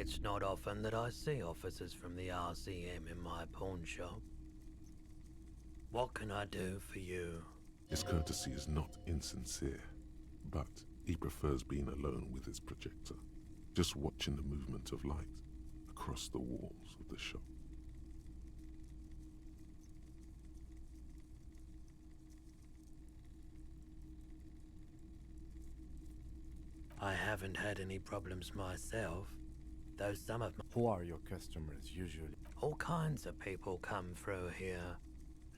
It's not often that I see officers from the RCM in my pawn shop. What can I do for you? His courtesy is not insincere, but he prefers being alone with his projector, just watching the movement of light across the walls of the shop. I haven't had any problems myself, though some of my... Who are your customers usually? All kinds of people come through here.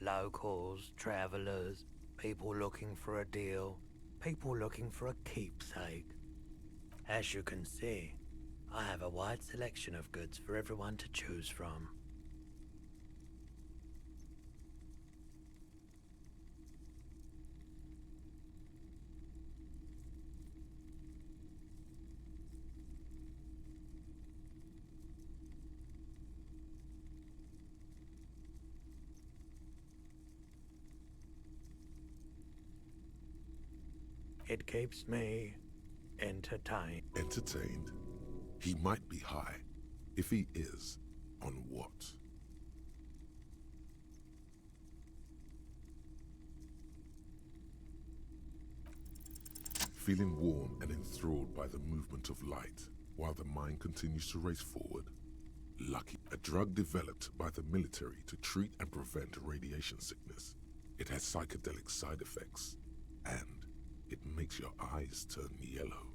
Locals, travelers, people looking for a deal, people looking for a keepsake. As you can see, I have a wide selection of goods for everyone to choose from. It keeps me entertained. Entertained? He might be high. If he is, on what? Feeling warm and enthralled by the movement of light, while the mind continues to race forward. Lucky, a drug developed by the military to treat and prevent radiation sickness. It has psychedelic side effects, and it makes your eyes turn yellow.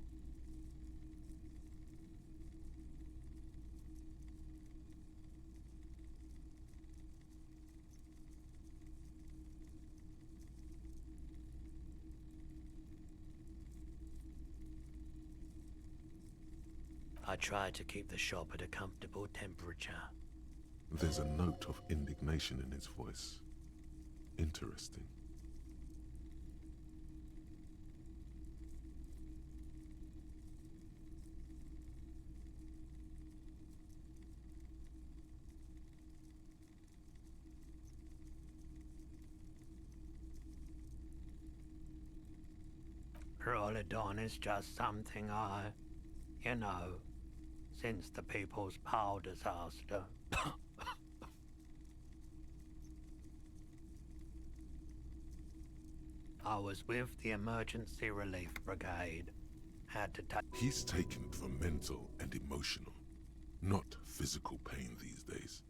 I try to keep the shop at a comfortable temperature. There's a note of indignation in his voice. Interesting. Prolodon is just something since the People's Power disaster. I was with the Emergency Relief Brigade. Had to take... He's taken it for mental and emotional, not physical pain these days.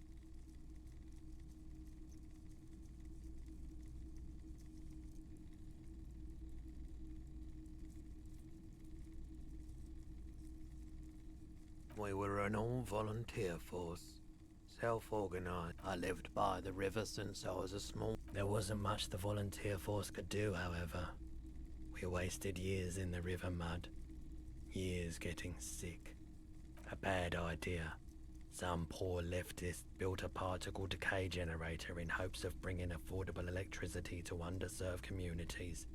We were an all-volunteer force, self-organized. I lived by the river since I was a small... There wasn't much the volunteer force could do, however. We wasted years in the river mud, years getting sick. A bad idea. Some poor leftist built a particle decay generator in hopes of bringing affordable electricity to underserved communities.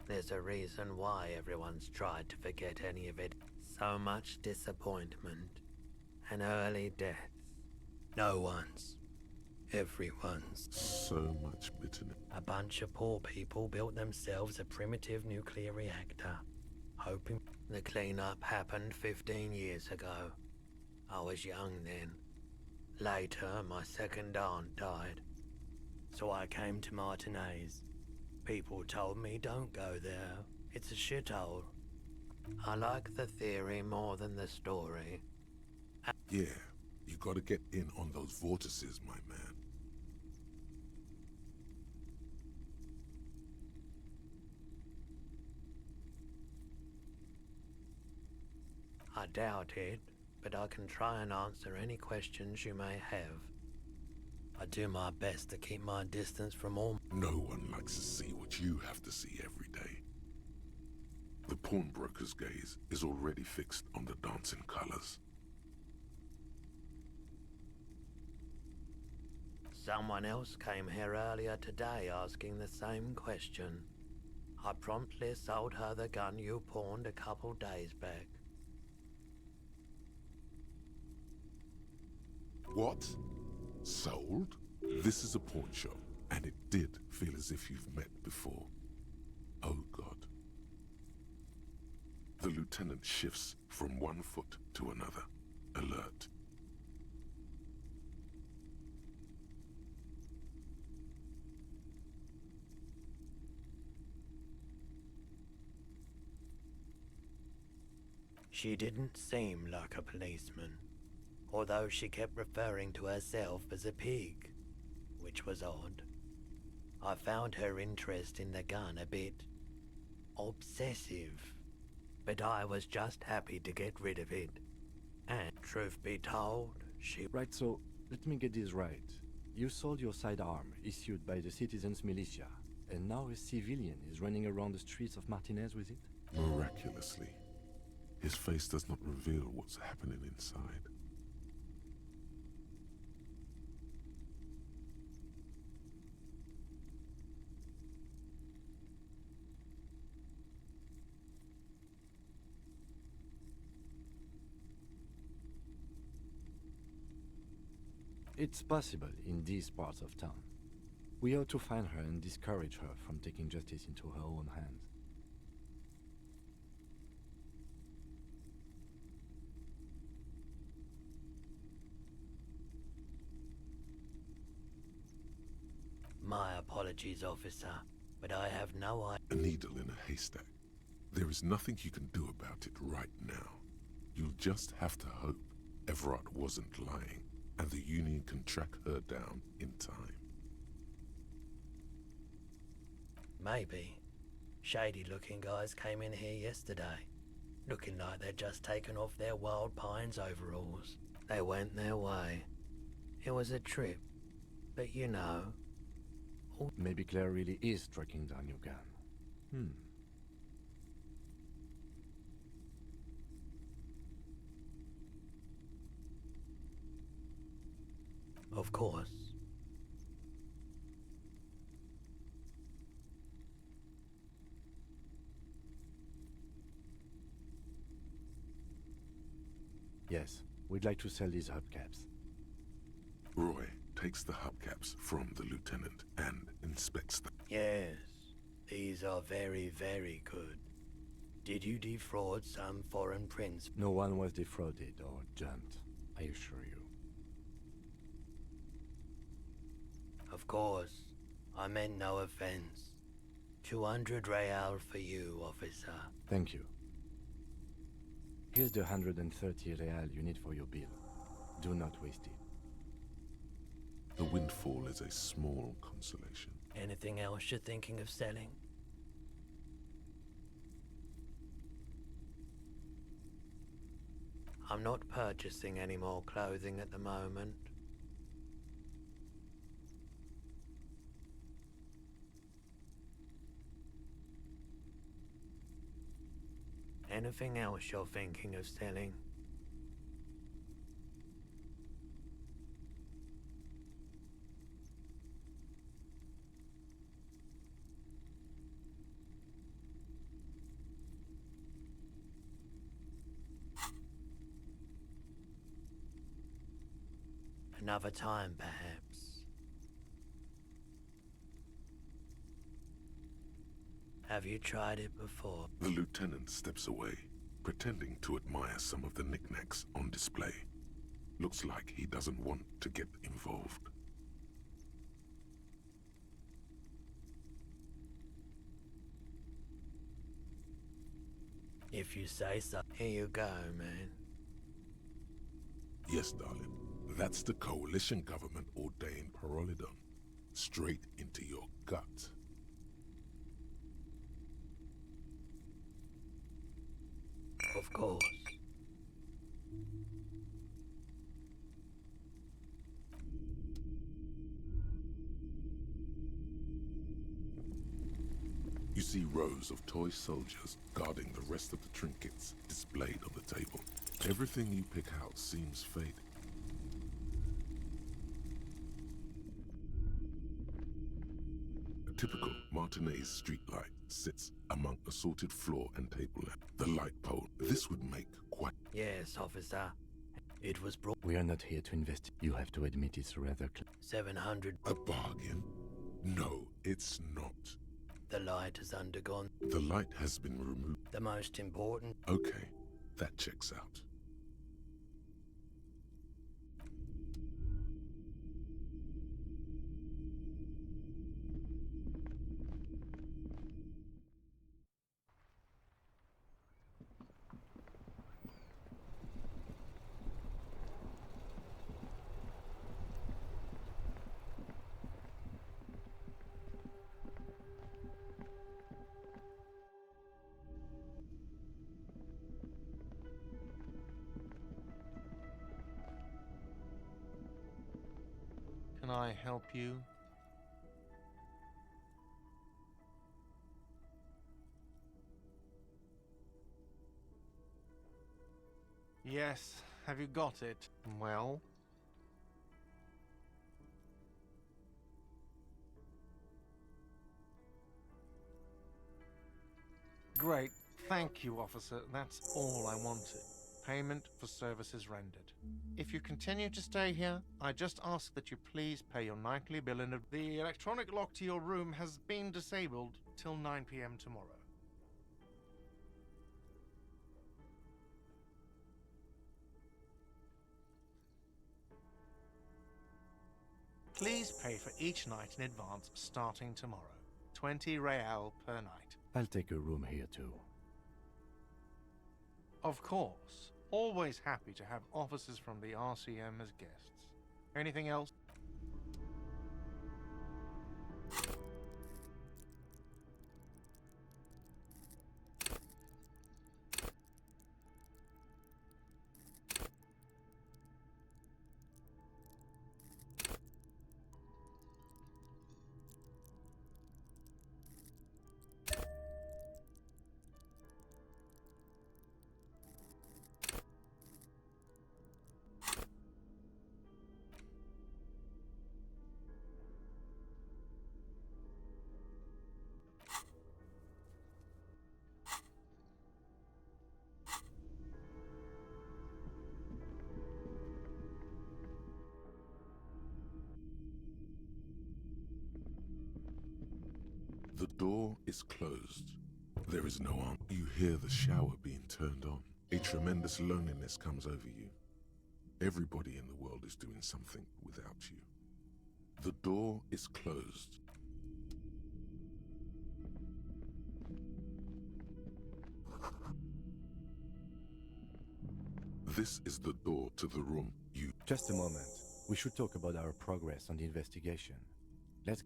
There's a reason why everyone's tried to forget any of it. So much disappointment and early deaths. No one's. Everyone's. So much bitterness. A bunch of poor people built themselves a primitive nuclear reactor, hoping the cleanup happened 15 years ago. I was young then. Later, my second aunt died. So I came to Martinez. People told me don't go there. It's a shithole. I like the theory more than the story. Yeah, you gotta get in on those vortices, my man. I doubt it, but I can try and answer any questions you may have. I do my best to keep my distance from all... No one likes to see what you have to see every day. The pawnbroker's gaze is already fixed on the dancing colors. Someone else came here earlier today asking the same question. I promptly sold her the gun you pawned a couple days back. What? Sold? This is a pawn shop, and it did feel as if you've met before. Oh God. The lieutenant shifts from one foot to another. alert. She didn't seem like a policeman, although she kept referring to herself as a pig, which was odd. I found her interest in the gun a bit obsessive, but I was just happy to get rid of it. And truth be told, she... Right, so let me get this right. You sold your sidearm, issued by the citizens' militia, and now a civilian is running around the streets of Martinez with it? Miraculously, his face does not reveal what's happening inside. It's possible in these parts of town. We ought to find her and discourage her from taking justice into her own hands. My apologies, officer, but I have no idea. A needle in a haystack. There is nothing you can do about it right now. You'll just have to hope Everard wasn't lying, and the Union can track her down in time. Maybe. Shady-looking guys came in here yesterday, looking like they'd just taken off their Wild Pines overalls. They went their way. It was a trip, but you know... Maybe Claire really is tracking down your gun. Of course. Yes, we'd like to sell these hubcaps. Roy takes the hubcaps from the lieutenant and inspects them. Yes, these are very, very good. Did you defraud some foreign prince? No one was defrauded or jumped, I assure you. Of course, I meant no offense. 200 real for you, officer. Thank you. Here's the 130 real you need for your bill. Do not waste it. The windfall is a small consolation. Anything else you're thinking of selling? I'm not purchasing any more clothing at the moment. Anything else you're thinking of selling? Another time, perhaps. Have you tried it before? The lieutenant steps away, pretending to admire some of the knickknacks on display. Looks like he doesn't want to get involved. If you say so. Here you go, man. Yes, darling. That's the coalition government ordained Parolidon. Straight into your gut. Of course. You see rows of toy soldiers guarding the rest of the trinkets displayed on the table. Everything you pick out seems faded. A typical Martinez streetlight sits among assorted floor and table lamps. The light pole. This would make quite... Yes, officer. It was brought We are not here to investigate. You have to admit it's rather 700. A bargain? No, it's not. The light has undergone The light has been removed. the most important. Okay, that checks out. I help you? Yes, have you got it? Well? Great. Thank you, officer. That's all I wanted. Payment for services rendered. If you continue to stay here, I just ask that you please pay your nightly bill in the electronic lock to your room has been disabled till 9 p.m. tomorrow. Please pay for each night in advance starting tomorrow. 20 real per night. I'll take a room here too. Of course. Always happy to have officers from the RCM as guests. Anything else? The door is closed. There is no answer. You hear the shower being turned on. A tremendous loneliness comes over you. Everybody in the world is doing something without you. The door is closed. This is the door to the room you... Just a moment. We should talk about our progress on the investigation. Let's...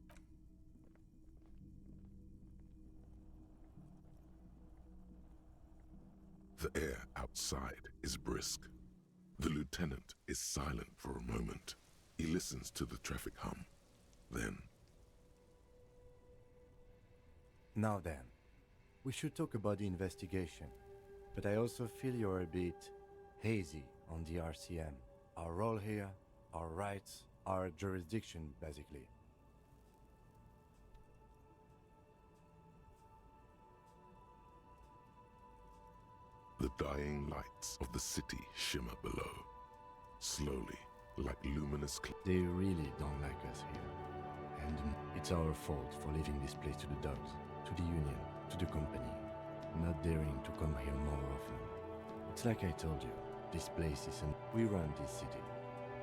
The air outside is brisk. The lieutenant is silent for a moment. He listens to the traffic hum. Then... Now then, we should talk about the investigation. But I also feel you're a bit hazy on the RCM. Our role here, our rights, our jurisdiction, basically. The dying lights of the city shimmer below. Slowly, like luminous... They really don't like us here. And it's our fault for leaving this place to the dogs, to the union, to the company, not daring to come here more often. It's like I told you, this place isn't... We run this city.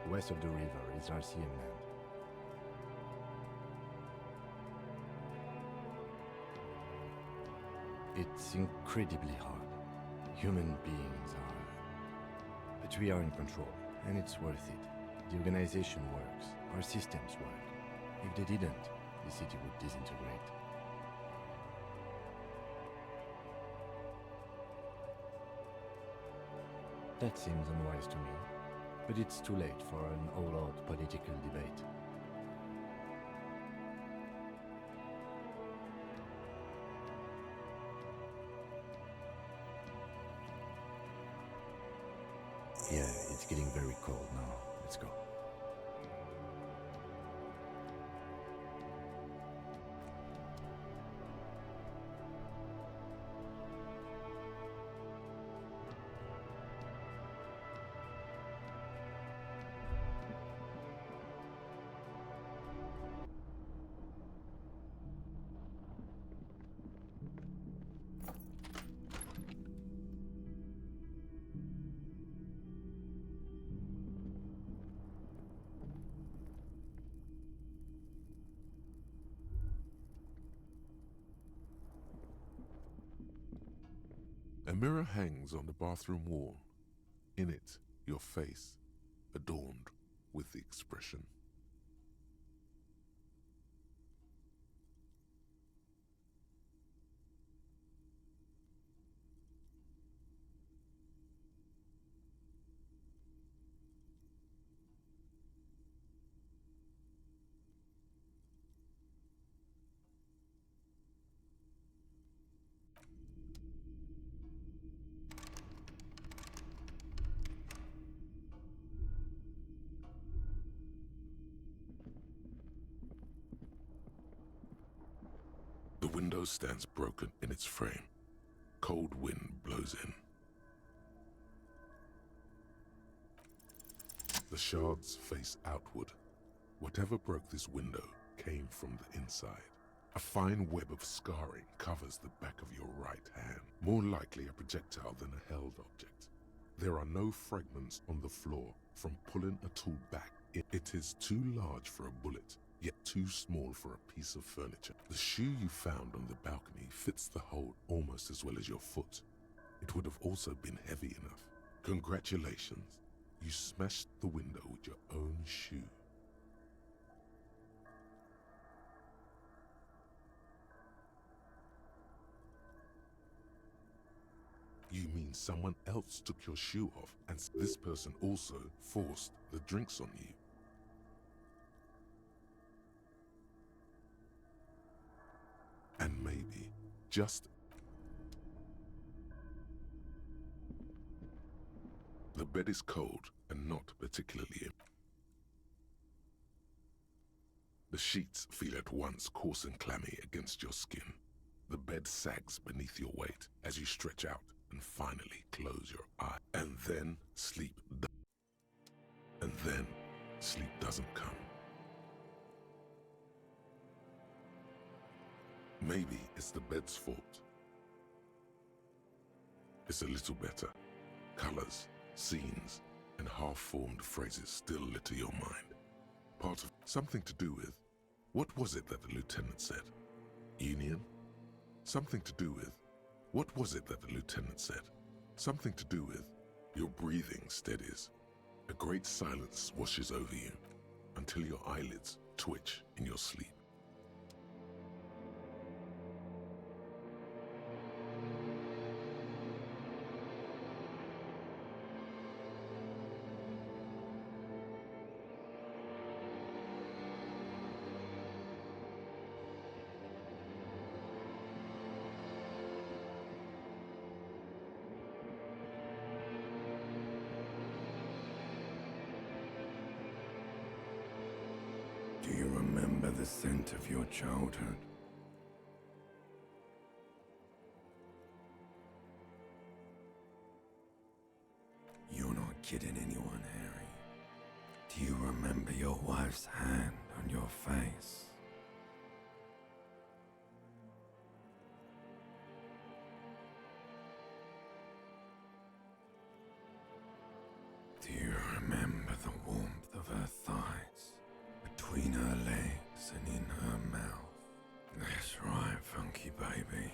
West of the river is RCM land. It's incredibly hard. Human beings are... But we are in control, and it's worth it. The organization works, our systems work. If they didn't, the city would disintegrate. That seems unwise to me, but it's too late for an all-out political debate. Yeah, it's getting very cold now. Let's go. A mirror hangs on the bathroom wall. In it, your face, adorned with the expression. window stands broken in its frame. Cold wind blows in. The shards face outward. Whatever broke this window came from the inside. A fine web of scarring covers the back of your right hand, more likely a projectile than a held object. There are no fragments on the floor from pulling a tool back. It is too large for a bullet, yet too small for a piece of furniture. The shoe you found on the balcony fits the hole almost as well as your foot. It would have also been heavy enough. Congratulations, you smashed the window with your own shoe. You mean someone else took your shoe off, and this person also forced the drinks on you? And maybe, just... The bed is cold and not particularly... The sheets feel at once coarse and clammy against your skin. The bed sags beneath your weight as you stretch out and finally close your eye. And then sleep doesn't come. Maybe it's the bed's fault. It's a little better. Colors, scenes, and half-formed phrases still litter your mind. Part of something to do with, what was it that the lieutenant said? Union? Something to do with, what was it that the lieutenant said? Something to do with, your breathing steadies. A great silence washes over you until your eyelids twitch in your sleep. Do you remember the scent of your childhood? You're not kidding anyone, Harry. Do you remember your wife's hand on your face? Do you remember the warmth of her thighs? Between her legs and in her mouth. That's right, funky baby.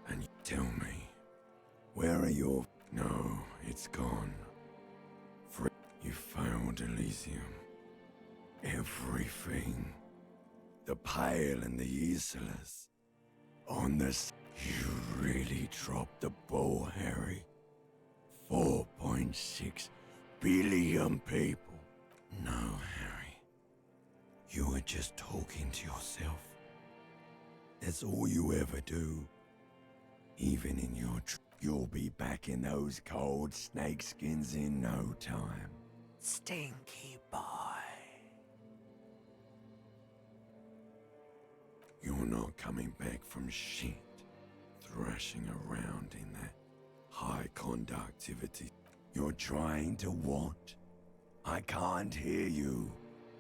And tell me, where are your... No, it's gone. You failed Elysium. Everything. The Pale and the Isolas. On this... You really dropped the ball, Harry. 4.6 billion people. No, Harry. You were just talking to yourself. That's all you ever do. Even in your you'll be back in those cold snakeskins in no time. Stinky boy. You're not coming back from shit. Thrashing around in that high conductivity. You're trying to what? I can't hear you.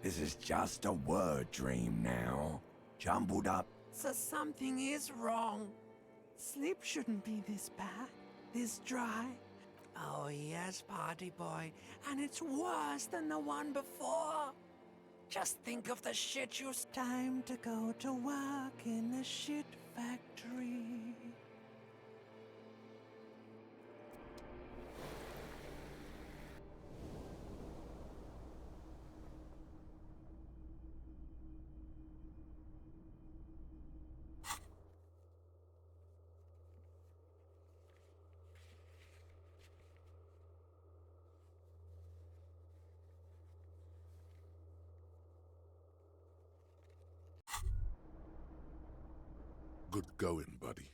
This is just a word dream now. Jumbled up. So something is wrong. Sleep shouldn't be this bad, this dry. Oh yes, party boy, and it's worse than the one before. Just think of the shit you... Time to go to work in the shit factory. Good going, buddy.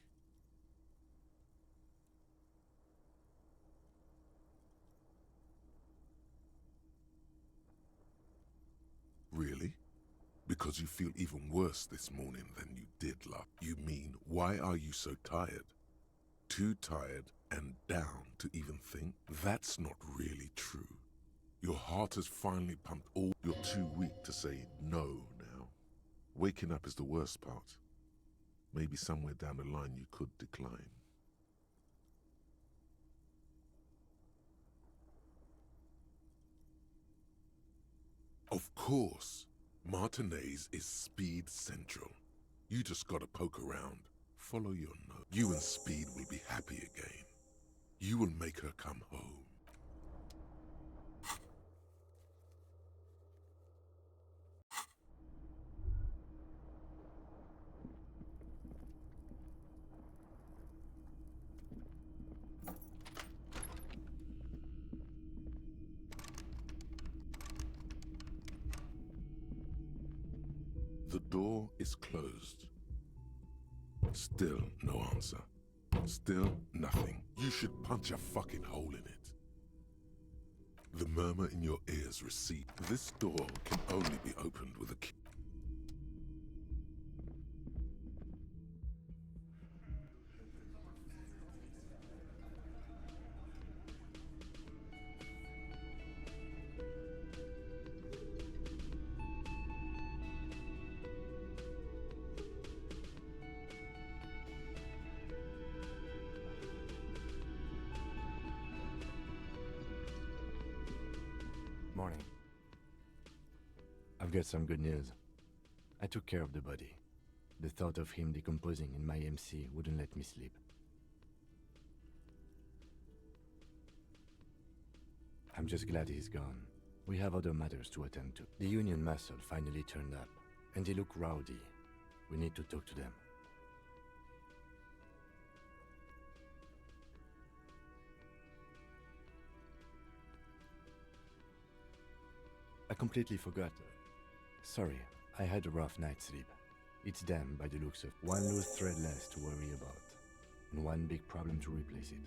Really? Because you feel even worse this morning than you did last. You mean, why are you so tired? Too tired and down to even think? That's not really true. Your heart has finally pumped all. You're too weak to say no now. Waking up is the worst part. Maybe somewhere down the line you could decline. Of course, Martinez is Speed Central. You just gotta poke around, follow your nose. You and Speed will be happy again. You will make her come home. The door is closed. Still no answer. Still nothing. You should punch a fucking hole in it. The murmur in your ears recedes. This door can only be opened with a key. Morning. I've got some good news. I took care of the body. The thought of him decomposing in my MC wouldn't let me sleep. I'm just glad he's gone. We have other matters to attend to. The Union muscle finally turned up, and they look rowdy. We need to talk to them. I completely forgot. Sorry, I had a rough night's sleep. It's them by the looks of one loose thread less to worry about, and one big problem to replace it.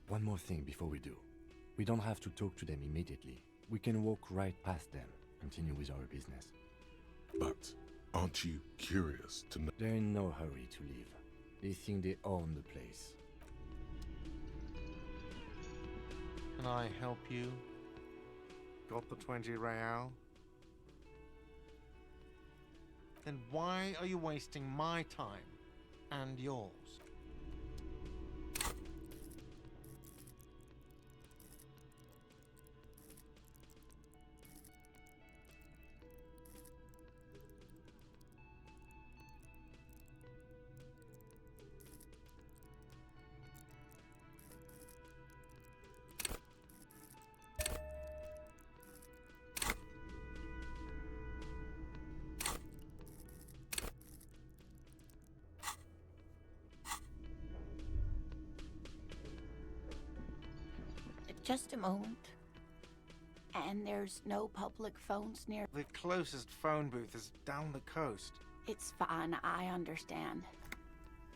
One more thing before we do. We don't have to talk to them immediately. We can walk right past them, continue with our business. But aren't you curious to know? They're in no hurry to leave. They think they own the place. Can I help you? Got the 20 real? Then why are you wasting my time and yours? Just a moment. And there's no public phones near. The closest phone booth is down the coast. It's fine, I understand.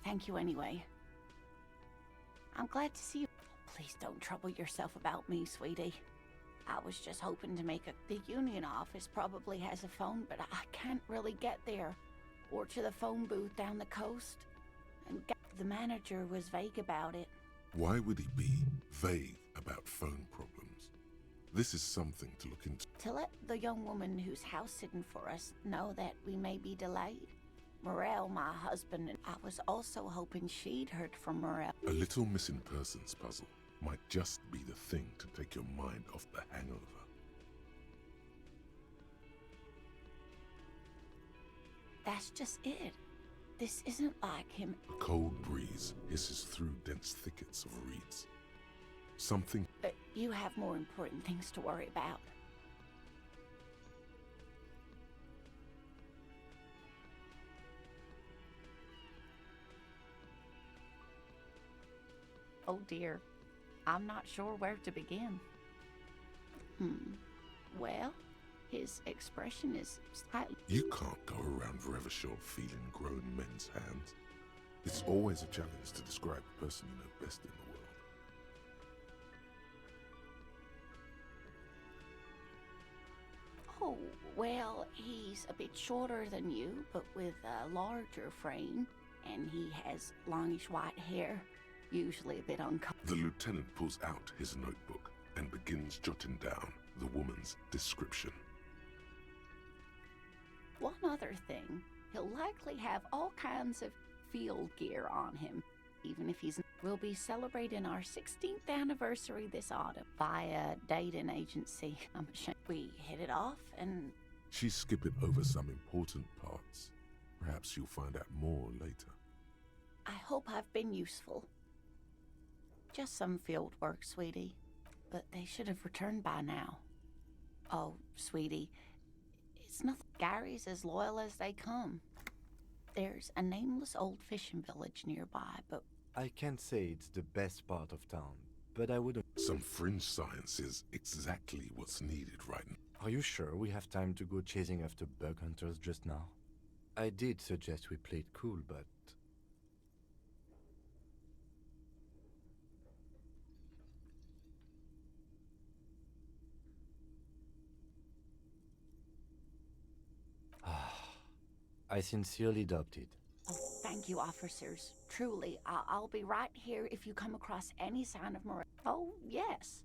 Thank you anyway. I'm glad to see you. Please don't trouble yourself about me, sweetie. I was just hoping to make the Union office probably has a phone, but I can't really get there. Or to the phone booth down the coast. And the manager was vague about it. Why would he be vague about phone problems? This is something to look into. To let the young woman who's house sitting for us know that we may be delayed. Morel, my husband, and I was also hoping she'd heard from Morel. A little missing persons puzzle might just be the thing to take your mind off the hangover. That's just it. This isn't like him. A cold breeze hisses through dense thickets of reeds. Something. But you have more important things to worry about. Oh dear. I'm not sure where to begin. Well, his expression is slightly... You can't go around Revachol feeling grown men's hands. It's always a challenge to describe the person you know best in the world. well, he's a bit shorter than you, but with a larger frame, and he has longish white hair, usually a bit uncomfortable. The lieutenant pulls out his notebook and begins jotting down the woman's description. One other thing, he'll likely have all kinds of field gear on him, even if he's... We'll be celebrating our 16th anniversary this autumn via dating agency. I'm ashamed. We hit it off and... She's skipping over some important parts. Perhaps you'll find out more later. I hope I've been useful. Just some field work, sweetie. But they should have returned by now. Oh, sweetie, it's nothing. Gary's as loyal as they come. There's a nameless old fishing village nearby, but... I can't say it's the best part of town, but I wouldn't... Some fringe science is exactly what's needed right now. Are you sure we have time to go chasing after bug hunters just now? I did suggest we play it cool, but... I sincerely doubt it. Oh, thank you, officers. Truly, I'll be right here if you come across any sign of Morel. Oh, yes.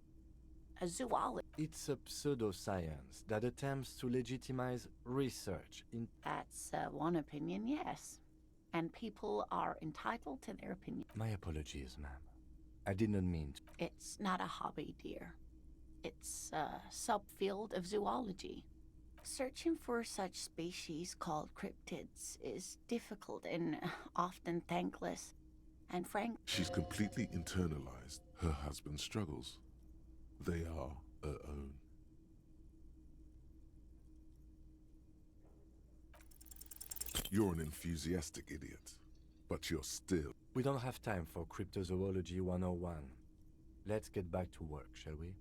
A zoologist. It's a pseudoscience that attempts to legitimize research in... That's one opinion, yes. And people are entitled to their opinion. My apologies, ma'am. I did not mean to... It's not a hobby, dear. It's a subfield of zoology. Searching for such species called cryptids is difficult and often thankless. And frank... She's completely internalized her husband's struggles. They are her own. You're an enthusiastic idiot, but you're still... We don't have time for Cryptozoology 101. Let's get back to work, shall we?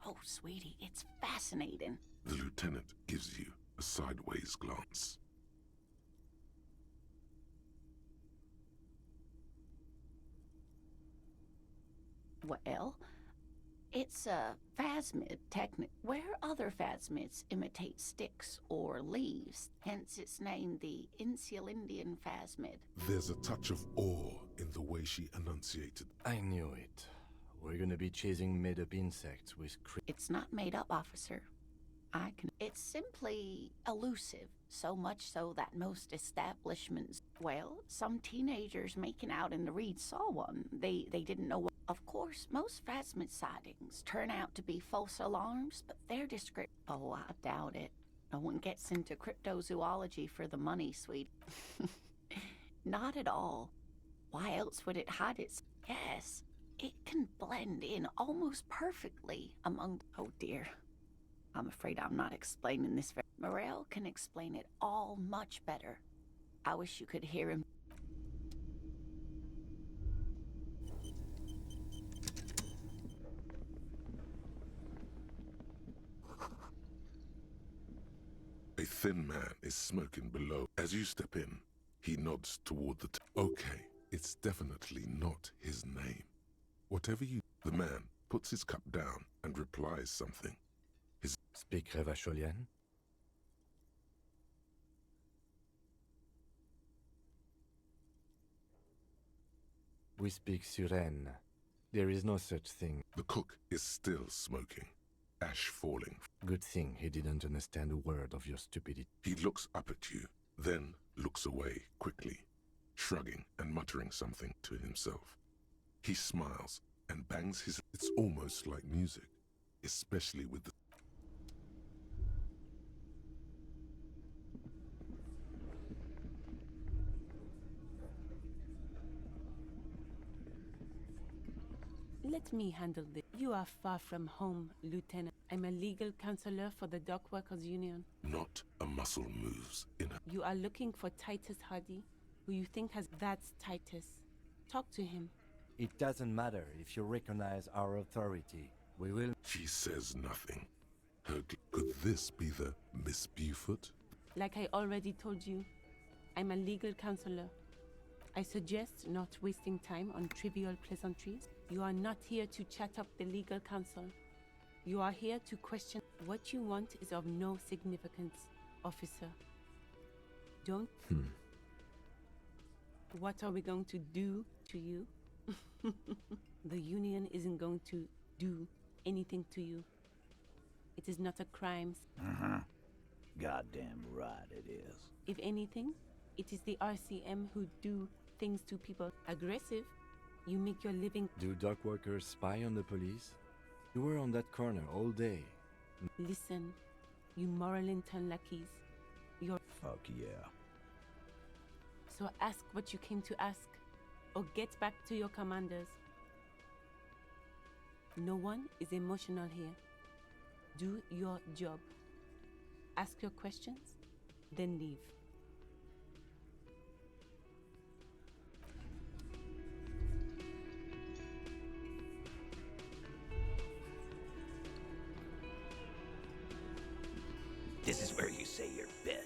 Oh, sweetie, it's fascinating. The lieutenant gives you a sideways glance. Well, it's a phasmid technique where other phasmids imitate sticks or leaves, hence its name the Insulindian phasmid. There's a touch of awe in the way she enunciated. I knew it. We're gonna be chasing made-up insects with It's not made up, officer. It's simply elusive, so much so that most establishments... Well, some teenagers making out in the reeds saw one. They didn't know what... Of course, most phasmid sightings turn out to be false alarms, but they're descriptive. Oh, I doubt it. No one gets into cryptozoology for the money, sweet. Not at all. Why else would it hide its... Yes, it can blend in almost perfectly among... Oh, dear. I'm afraid I'm not explaining this very... Morel can explain it all much better. I wish you could hear him. A thin man is smoking below. As you step in, he nods toward the... Okay, it's definitely not his name. Whatever you... The man puts his cup down and replies something. Speak Revacholian? We speak Suren. There is no such thing. The cook is still smoking, ash falling. Good thing he didn't understand a word of your stupidity. He looks up at you, then looks away quickly, shrugging and muttering something to himself. He smiles and bangs his... It's almost like music, especially with the... Let me handle this. You are far from home, Lieutenant. I'm a legal counselor for the Dock Workers Union. Not a muscle moves in her. You are looking for Titus Hardy, who you think has... That's Titus. Talk to him. It doesn't matter if you recognize our authority. We will... She says nothing. Could this be the Miss Buford? Like I already told you, I'm a legal counselor. I suggest not wasting time on trivial pleasantries. You are not here to chat up the legal counsel. You are here to question. What you want is of no significance, officer. Don't. What are we going to do to you? The Union isn't going to do anything to you. It is not a crime. Goddamn right it is. If anything, it is the RCM who do things to people. Aggressive. You make your living. Do dock workers spy on the police? You were on that corner all day. Listen, you Moralington lackeys. You're. Fuck yeah. So ask what you came to ask, or get back to your commanders. No one is emotional here. Do your job. Ask your questions, then leave. This is where you say your bed.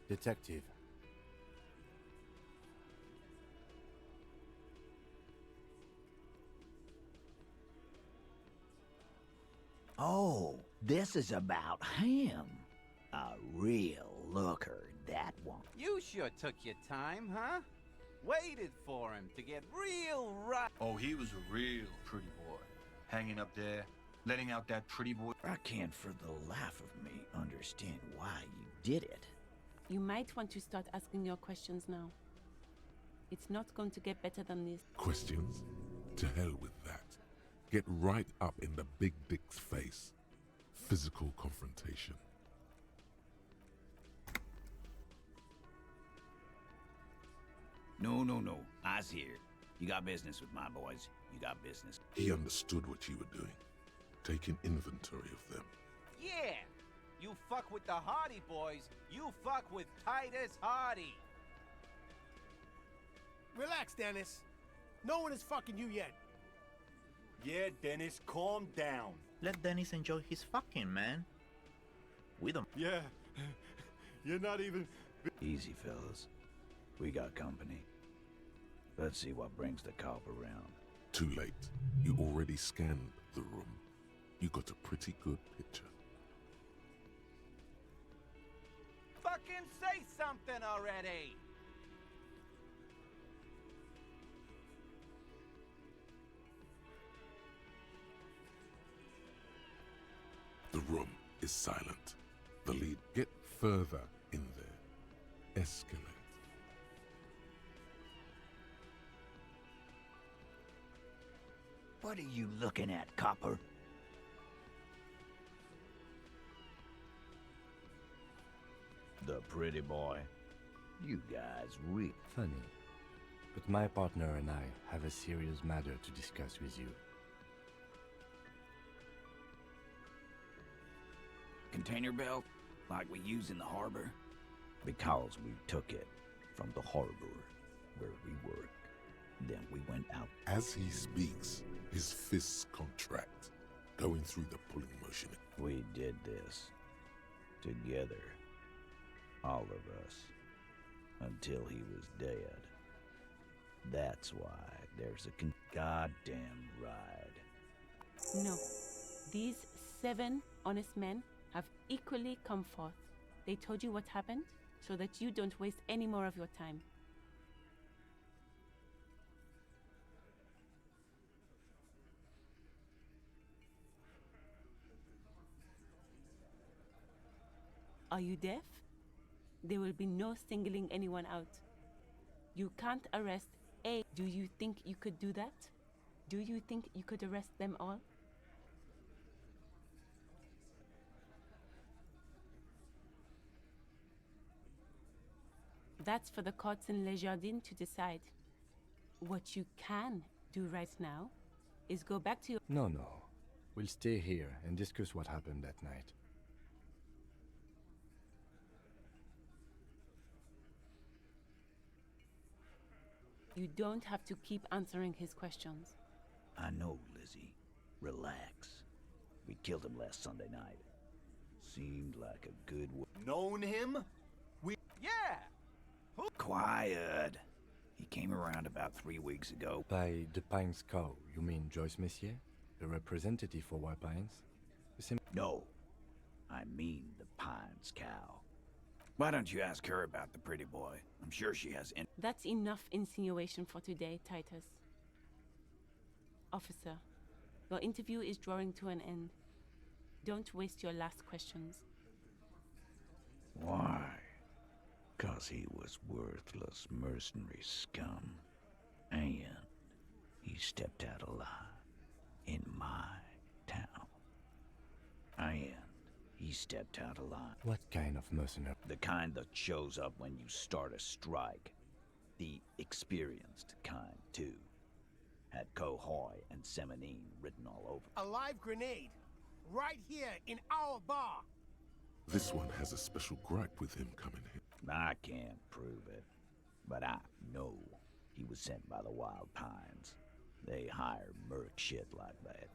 Detective. Oh, this is about him. A real looker, that one. You sure took your time, huh? Waited for him to get real right. Oh, he was a real pretty boy. Hanging up there, letting out that pretty boy. I can't for the life of me understand why you did it. You might want to start asking your questions now. It's not going to get better than this. Questions? To hell with that. Get right up in the big dick's face. Physical confrontation. No. I's here. You got business with my boys. You got business. He understood what you were doing. Taking inventory of them. Yeah! You fuck with the Hardy boys, you fuck with Titus Hardy. Relax, Dennis. No one is fucking you yet. Yeah, Dennis, calm down. Let Dennis enjoy his fucking, man. We don't. Yeah, you're not even... Easy, fellas. We got company. Let's see what brings the cop around. Too late. You already scanned the room. You got a pretty good picture. Fucking say something already! The room is silent. The lead. Get further in there. Escalate. What are you looking at, copper? The pretty boy. You guys real Funny. But my partner and I have a serious matter to discuss with you. Container belt, like we use in the harbor? Because we took it from the harbor where we work. Then we went out. As he speaks, his fists contract, going through the pulling motion. We did this together. All of us. Until he was dead. That's why there's a goddamn ride. No. These 7 honest men have equally come forth. They told you what happened so that you don't waste any more of your time. Are you deaf? There will be no singling anyone out. You can't arrest A. Do you think you could do that? Do you think you could arrest them all? That's for the courts in Les Jardins to decide. What you can do right now is go back to your... No. We'll stay here and discuss what happened that night. You don't have to keep answering his questions. I know, Lizzie. Relax. We killed him last Sunday night. Seemed like a good Known him? Yeah! Quiet. He came around about 3 weeks ago. By the Pines Cow, you mean Joyce Messier? The representative for White Pines? The same. No, I mean the Pines Cow. Why don't you ask her about the pretty boy? I'm sure she has That's enough insinuation for today, Titus. Officer, your interview is drawing to an end. Don't waste your last questions. Why? 'Cause he was worthless mercenary scum. And he stepped out alive in my town. And he stepped out alive. What kind of mercenary? The kind that shows up when you start a strike. The experienced kind, too. Had Cohoy and Semenine written all over. A live grenade. Right here in our bar. This one has a special gripe with him coming here. I can't prove it, but I know he was sent by the Wild Pines. They hire merc shit like that.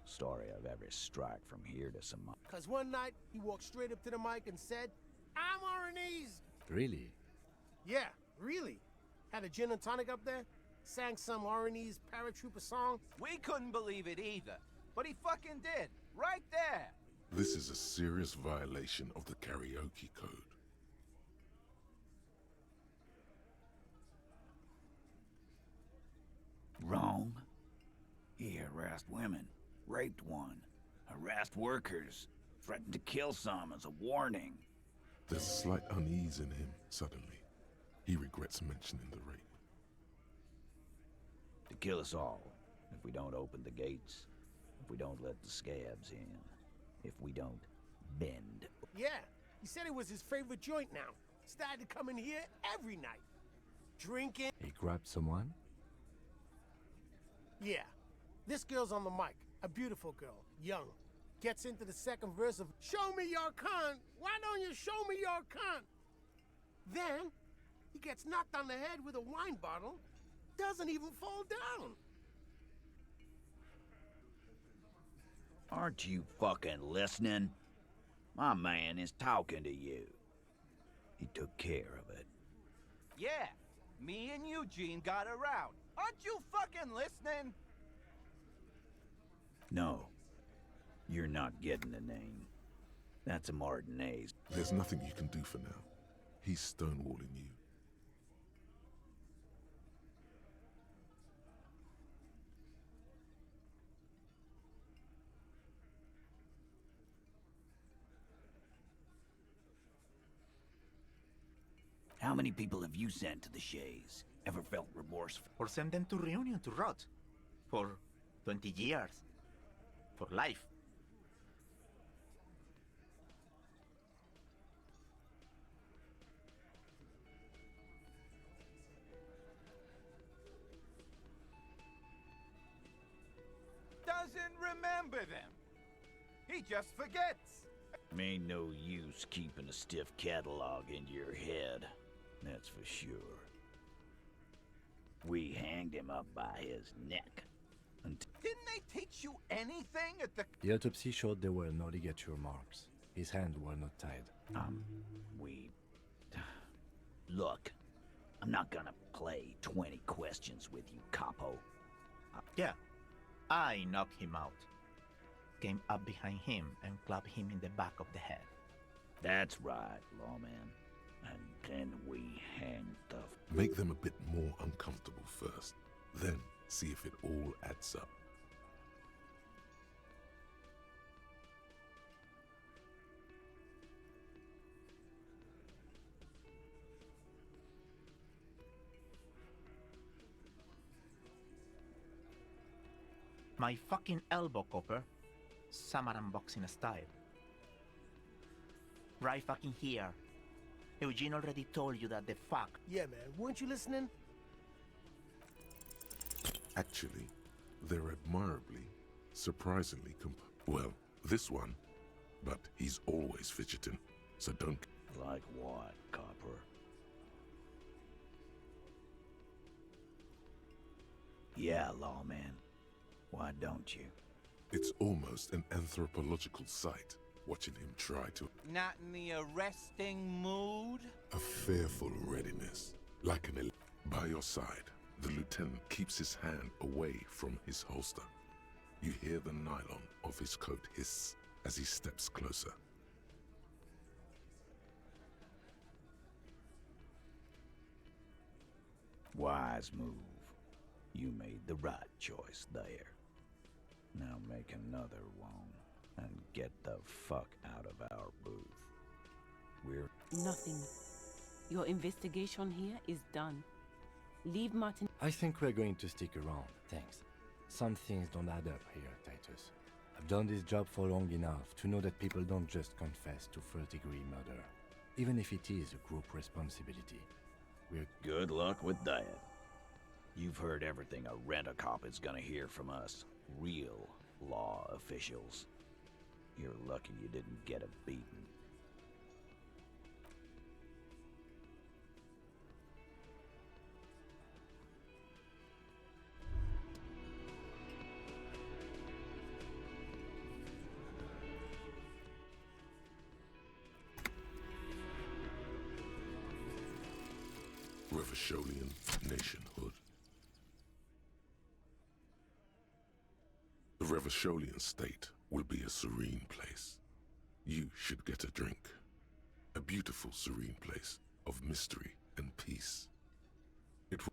Story of every strike from here to some... Cause one night, he walked straight up to the mic and said, "I'm RNE's." Really? Yeah, really. Had a gin and tonic up there, sang some RNE's paratrooper song. We couldn't believe it either, but he fucking did. Right there. This is a serious violation of the karaoke code. Wrong. He harassed women, raped one, harassed workers, threatened to kill some as a warning. There's slight unease in him suddenly. He regrets mentioning the rape. To kill us all, if we don't open the gates, if we don't let the scabs in, if we don't bend. Yeah, he said it was his favorite joint now. Started to come in here every night. Drinking. He grabbed someone? Yeah. This girl's on the mic. A beautiful girl. Young. Gets into the second verse of "Show me your cunt. Why don't you show me your cunt?" Then, he gets knocked on the head with a wine bottle. Doesn't even fall down. Aren't you fucking listening? My man is talking to you. He took care of it. Yeah, me and Eugene got around. Aren't you fucking listening? No, you're not getting a name. That's a Martinez. There's nothing you can do for now. He's stonewalling you. How many people have you sent to the Shays? Ever felt remorseful? Or send them to Reunion to rot. For 20 years. For life. Doesn't remember them. He just forgets. Ain't no use keeping a stiff catalog in your head. That's for sure. We hanged him up by his neck. Didn't they teach you anything at the... The autopsy showed there were no ligature marks. His hands were not tied. Look, I'm not gonna play 20 questions with you, capo. Yeah, I knocked him out. Came up behind him and clapped him in the back of the head. That's right, lawman. And then we hanged the... Make them a bit more uncomfortable first. Then see if it all adds up. My fucking elbow, Copper. Samaran boxing style. Right fucking here. Eugene already told you that the fuck. Yeah, man. Weren't you listening? Actually, they're admirably, surprisingly well, this one. But he's always fidgeting, so don't... Like what, Copper? Yeah, lawman. Why don't you? It's almost an anthropological site. watching him try to. Not in the arresting mood? A fearful readiness, like an by your side. The lieutenant keeps his hand away from his holster. You hear the nylon of his coat hiss as he steps closer. Wise move. You made the right choice there. Now make another one and get the fuck out of our booth. We're... Nothing. Your investigation here is done. Leave Martin. I think we're going to stick around, thanks. Some things don't add up here, Titus. I've done this job for long enough to know that people don't just confess to first-degree murder, even if it is a group responsibility. We're... Good luck with that. You've heard everything a rent-a-cop is gonna hear from us, real law officials. You're lucky you didn't get a beating. Revacholian nationhood. The Revacholian state will be a serene place. You should get a drink. A beautiful, serene place of mystery and peace. It will...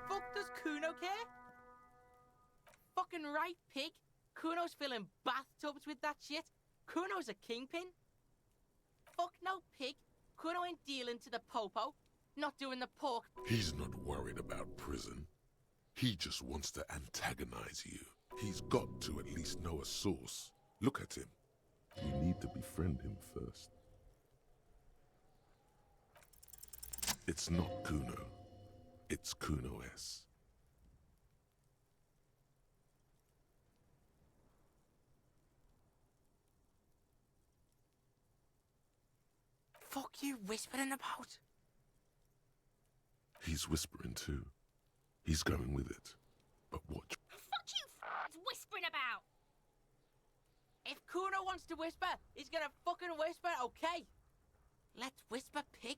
Fuck does Kuno care? Fucking right, pig. Kuno's filling bathtubs with that shit. Kuno's a kingpin. Fuck no, pig. Kuno ain't dealing to the popo. Not doing the pork. He's not worried about prison. He just wants to antagonize you. He's got to at least know a source. Look at him. You need to befriend him first. It's not Kuno. It's Kuno S. Fuck you whispering about? He's whispering too. He's going with it. But watch. Fuck you whispering about? If Kuno wants to whisper, he's gonna fucking whisper, okay? Let's whisper, pig.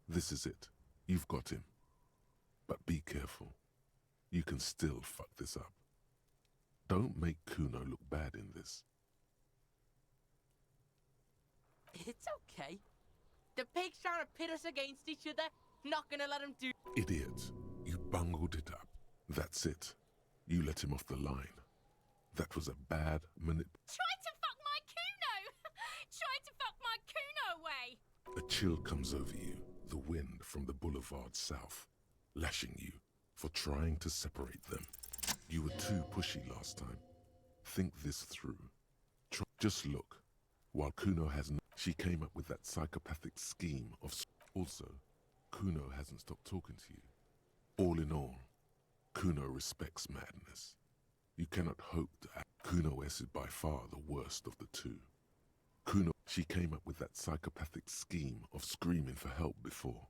This is it. You've got him. But be careful. You can still fuck this up. Don't make Kuno look bad in this. It's okay. The pig's trying to pit us against each other. Not gonna let him do... Idiot. You bungled it up. That's it. You let him off the line. That was a bad manip... Try to fuck my Kuno! Try to fuck my Kuno away! A chill comes over you, the wind from the boulevard south, lashing you for trying to separate them. You were too pushy last time. Think this through. Just look. While Kuno hasn't... She came up with that psychopathic scheme of... Also, Kuno hasn't stopped talking to you. All in all, Kuno respects madness. You cannot hope to act. Kuno S is by far the worst of the two. Kuno... She came up with that psychopathic scheme of screaming for help before.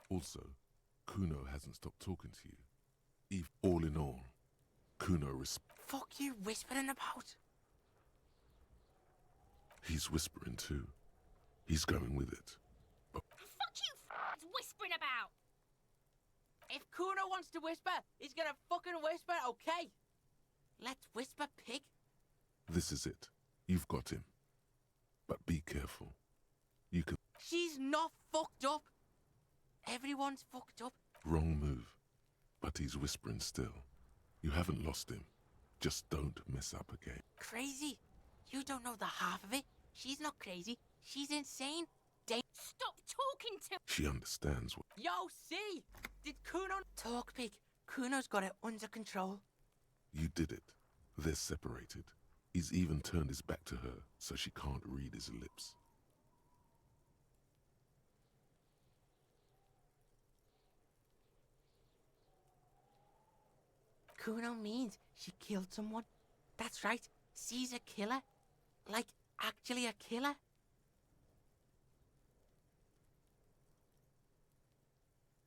Also, Kuno hasn't stopped talking to you. All in all, Kuno Fuck you whispering about? He's whispering too. He's going with it. But Fuck you whispering about? If Kuno wants to whisper, he's gonna fucking whisper, okay? Let's whisper, pig. this is it. You've got him. But be careful. You can... She's not fucked up. Everyone's fucked up. Wrong move. But he's whispering still. You haven't lost him. Just don't mess up again. Crazy. You don't know the half of it. She's not crazy. She's insane. Stop talking to. She understands what. Yo, see? Did Kuno talk, Pig? Kuno's got it under control. You did it. They're separated. He's even turned his back to her, so she can't read his lips. Kuno means she killed someone. That's right. She's a killer. Like, actually a killer.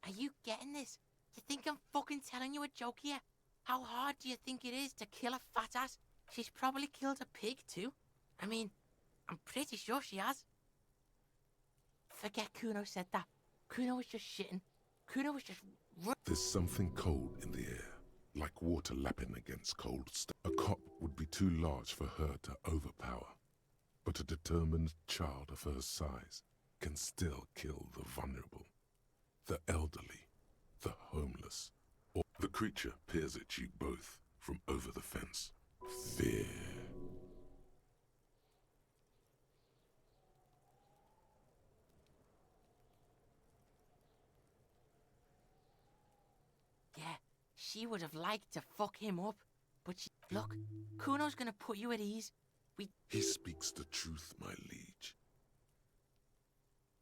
Are you getting this? You think I'm fucking telling you a joke here? How hard do you think it is to kill a fat ass? She's probably killed a pig too. I mean, I'm pretty sure she has. Forget Kuno said that. Kuno was just shitting. Kuno was just... There's something cold in the air, like water lapping against cold stone. A cop would be too large for her to overpower, but a determined child of her size can still kill the vulnerable, the elderly, the homeless. Or the creature peers at you both from over the fence. Fear. Yeah, she would have liked to fuck him up, but she... Look, Kuno's gonna put you at ease. He speaks the truth, my liege.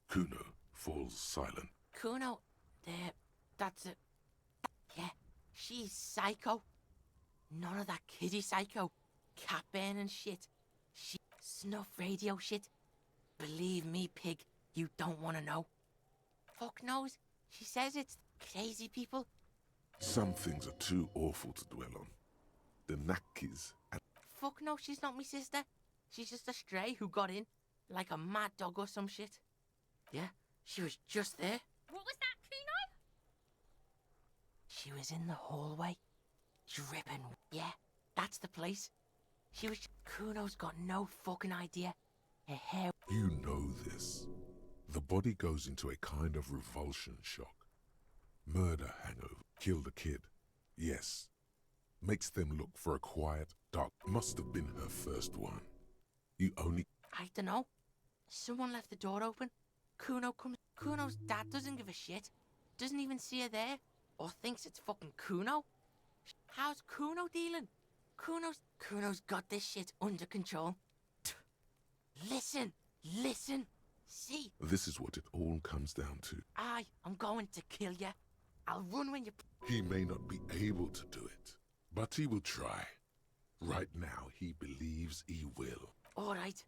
Kuno falls silent. Kuno, that's it. Yeah, she's psycho. None of that kiddie psycho. Cat burning shit. She snuff radio shit. Believe me, Pig, you don't want to know. Fuck knows. She says it's crazy people. Some things are too awful to dwell on. The Nakis and... Fuck no, she's not my sister. She's just a stray who got in, like a mad dog or some shit. Yeah, she was just there. What was that, Kuno? She was in the hallway, dripping. Yeah, that's the place. She was... Kuno's got no fucking idea. Her hair... You know this. The body goes into a kind of revulsion shock. Murder hangover. Killed a kid. Yes. Makes them look for a quiet, dark... Must have been her first one. You only... I dunno. Someone left the door open. Kuno comes... Kuno's dad doesn't give a shit. Doesn't even see her there. Or thinks it's fucking Kuno. How's Kuno dealing? Kuno's got this shit under control. Listen. See? This is what it all comes down to. I'm going to kill you. I'll run when you... He may not be able to do it, but he will try. Right now, he believes he will. All right.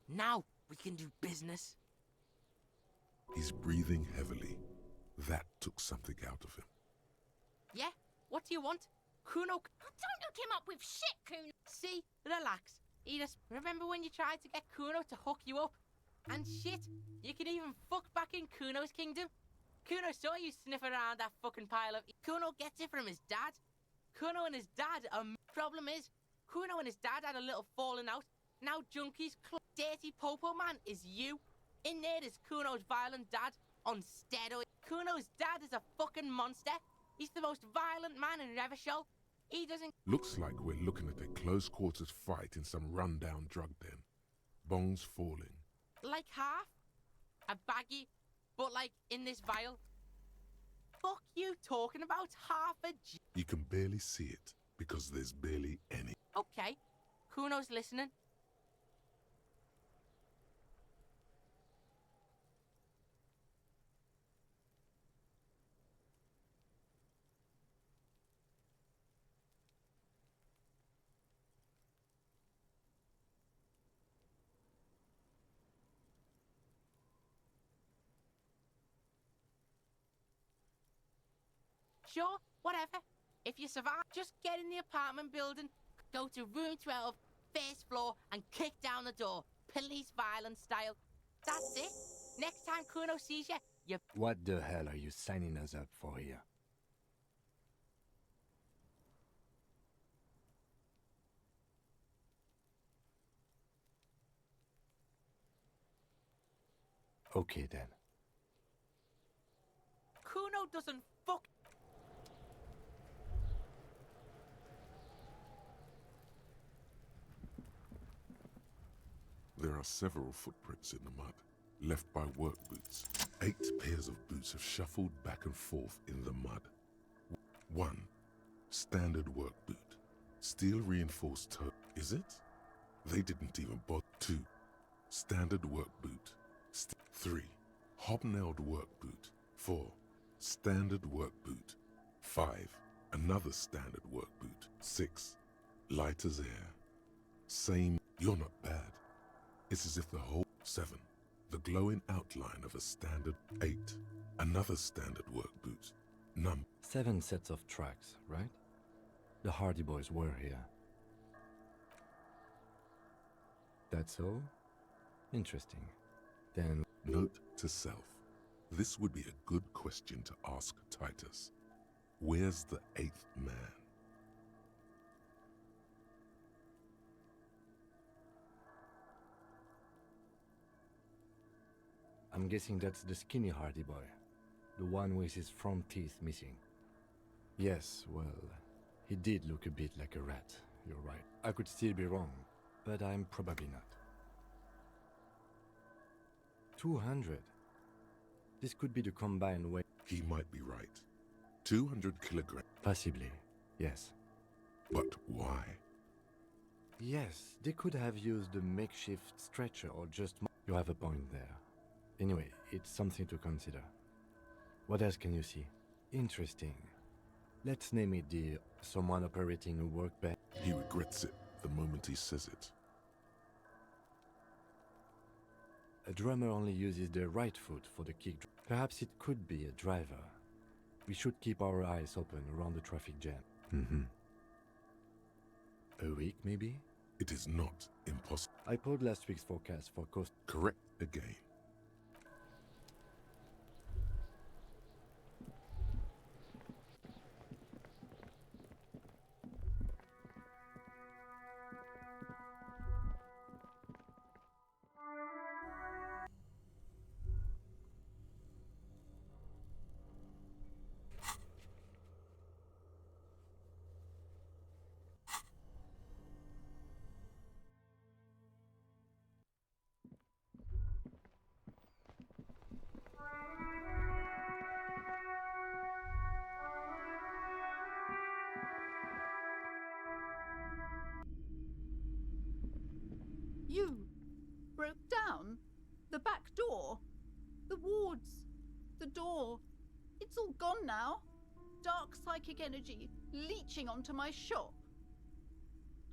Now we can do business. He's breathing heavily. That took something out of him. Yeah? What do you want? Kuno... Don't hook him up with shit, Kuno. See? Relax. Edith, remember when you tried to get Kuno to hook you up? And shit, you can even fuck back in Kuno's kingdom. Kuno saw you sniff around that fucking pile of... Kuno gets it from his dad. Kuno and his dad Problem is, Kuno and his dad had a little falling out. Now Junkie's dirty popo man is you. In there is Kuno's violent dad on steroids. Kuno's dad is a fucking monster. He's the most violent man in Revachol. He doesn't... Looks like we're looking at a close-quarters fight in some rundown drug den. Bongs falling. Like half. A baggie, but like in this vial. Fuck you talking about half a G... You can barely see it, because there's barely any. Okay, Kuno's listening. Sure, whatever. If you survive, just get in the apartment building, go to room 12, first floor, and kick down the door. Police violence style. That's it. Next time Kuno sees you, you... What the hell are you signing us up for here? Okay then. Kuno doesn't fuck... There There are several footprints in the mud, left by work boots. 8 pairs of boots have shuffled back and forth in the mud. 1. Standard work boot. Steel reinforced toe. Is it? They didn't even bother. 2. Standard work boot. 3. Hobnailed work boot. 4. Standard work boot. 5. Another standard work boot. 6. Light as air. Same. You're not bad. It's as if the whole. 7. The glowing outline of a standard. 8. Another standard work boot. 7 sets of tracks, right? The Hardy Boys were here. That's all? Interesting. Then... Note to self. This would be a good question to ask Titus. Where's the 8th man? I'm guessing that's the skinny Hardy Boy. The one with his front teeth missing. Yes, well, he did look a bit like a rat, you're right. I could still be wrong, but I'm probably not. 200? This could be the combined weight. He might be right. 200 kilograms. Possibly, yes. But why? Yes, they could have used a makeshift stretcher or just... You have a point there. Anyway, it's something to consider. What else can you see? Interesting. Let's name it the someone operating a workbench. He regrets it the moment he says it. A drummer only uses their right foot for the kick drum. Perhaps it could be a driver. We should keep our eyes open around the traffic jam. A week, maybe? It is not impossible. I pulled last week's forecast for coast. Correct again. You broke down the back door, the wards, the door. It's all gone now. Dark psychic energy leeching onto my shop.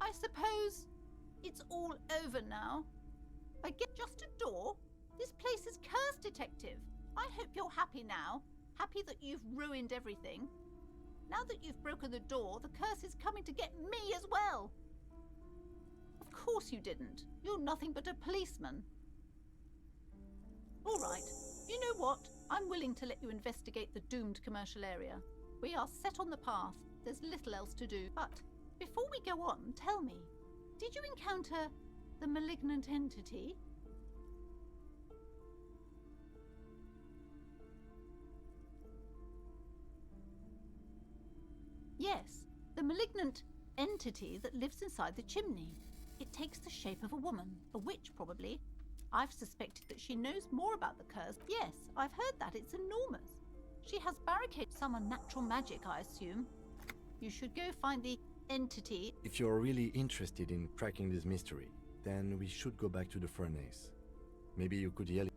I suppose it's all over now. I get just a door. This place is cursed, Detective. I hope you're happy now. Happy that you've ruined everything. Now that you've broken the door, the curse is coming to get me as well. Of course you didn't. You're nothing but a policeman. All right. You know what? I'm willing to let you investigate the doomed commercial area. We are set on the path. There's little else to do. But before we go on, tell me, did you encounter the malignant entity? Yes, the malignant entity that lives inside the chimney. It takes the shape of a woman, a witch probably. I've suspected that she knows more about the curse. Yes, I've heard that. It's enormous. She has barricaded some unnatural magic, I assume. You should go find the entity. If you're really interested in cracking this mystery, then we should go back to the furnace. Maybe you could yell.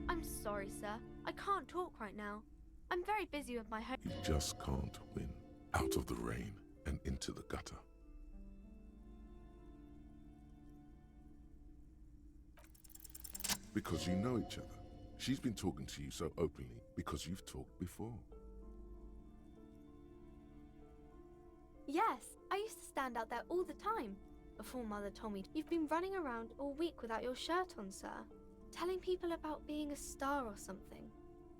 I'm sorry, sir. I can't talk right now. I'm very busy with my home. You just can't win. Out of the rain and into the gutter. Because you know each other. She's been talking to you so openly because you've talked before. Yes, I used to stand out there all the time. Before Mother told me, you've been running around all week without your shirt on, sir. Telling people about being a star or something.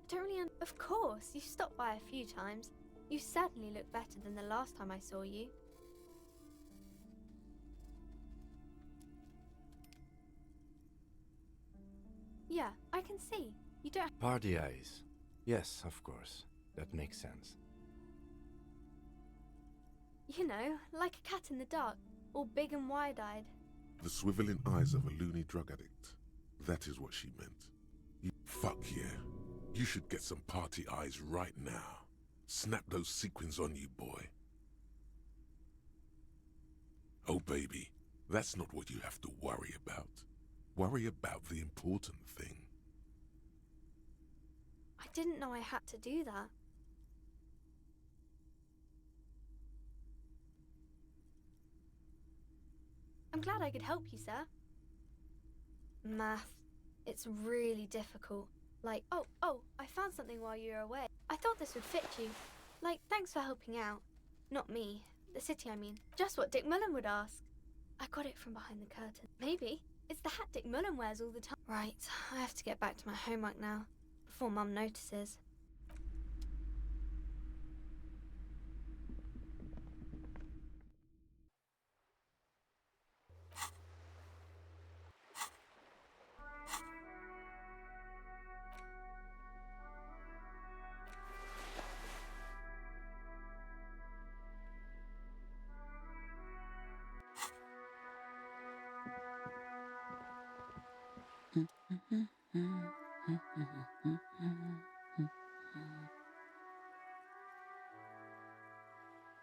I don't really Of course, you stopped by a few times. You certainly look better than the last time I saw you. Yeah, I can see. You don't... Party eyes. Yes, of course. That makes sense. You know, like a cat in the dark, all big and wide-eyed. The swiveling eyes of a loony drug addict. That is what she meant. Fuck yeah. You should get some party eyes right now. Snap those sequins on you, boy. Oh, baby, that's not what you have to worry about. Worry about the important thing. I didn't know I had to do that. I'm glad I could help you, sir. Math. It's really difficult. Like, oh, I found something while you were away. I thought this would fit you. Like, thanks for helping out. Not me. The city, I mean. Just what Dick Mullen would ask. I got it from behind the curtain. Maybe. It's the hat Dick Mullen wears all the time. Right, I have to get back to my homework now, before Mum notices.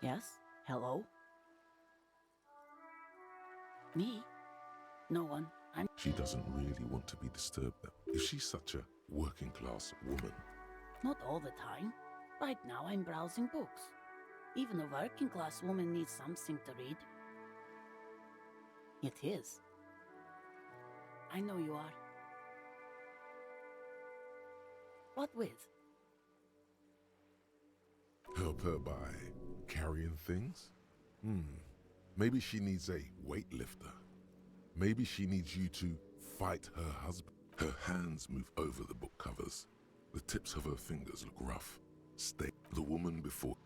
Yes? Hello? Me? No one. She doesn't really want to be disturbed now. Is she such a working class woman? Not all the time. Right now I'm browsing books. Even a working class woman needs something to read. It is. I know you are. What with? Help her by carrying things? Maybe she needs a weightlifter. Maybe she needs you to fight her husband. Her hands move over the book covers. The tips of her fingers look rough. Stay. The woman before.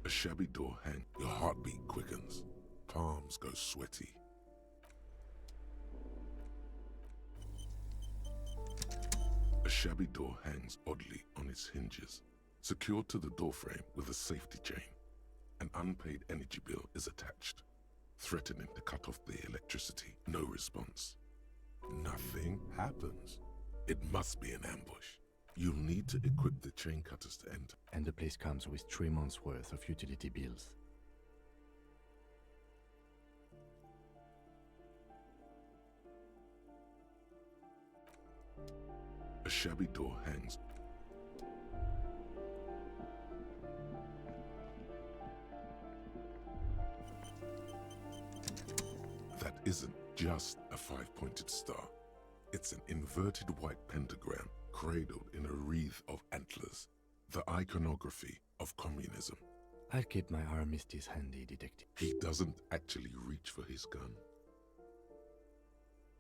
A shabby door hang. Your heartbeat quickens. Palms go sweaty. A shabby door hangs oddly on its hinges, secured to the doorframe with a safety chain. An unpaid energy bill is attached, threatening to cut off the electricity. No response. Nothing happens. It must be an ambush. You'll need to equip the chain cutters to enter. And the place comes with 3 months' worth of utility bills. A shabby door hangs. That isn't just a 5-pointed star. It's an inverted white pentagram cradled in a wreath of antlers, the iconography of communism. I'll keep my armistice handy, detective. He doesn't actually reach for his gun.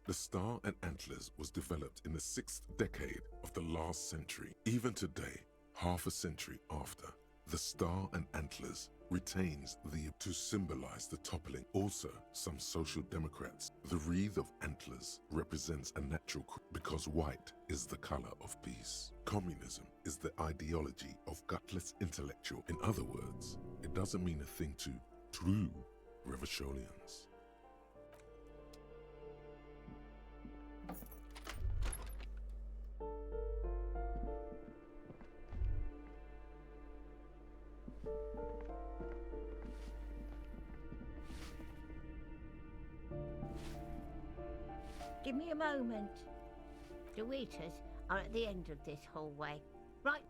The star and antlers was developed in the 6th decade of the last century. Even today, half a century after, the star and antlers retains to symbolize the toppling. Also, some social democrats. The wreath of antlers represents a natural because white is the color of peace. Communism is the ideology of gutless intellectual. In other words, it doesn't mean a thing to true revolutionaries. Give me a moment. The waiters are at the end of this hallway. Right.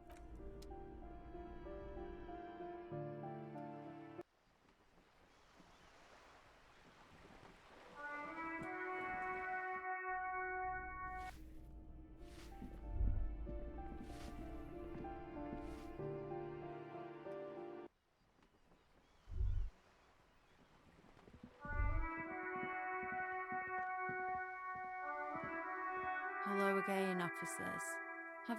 again, officers. Have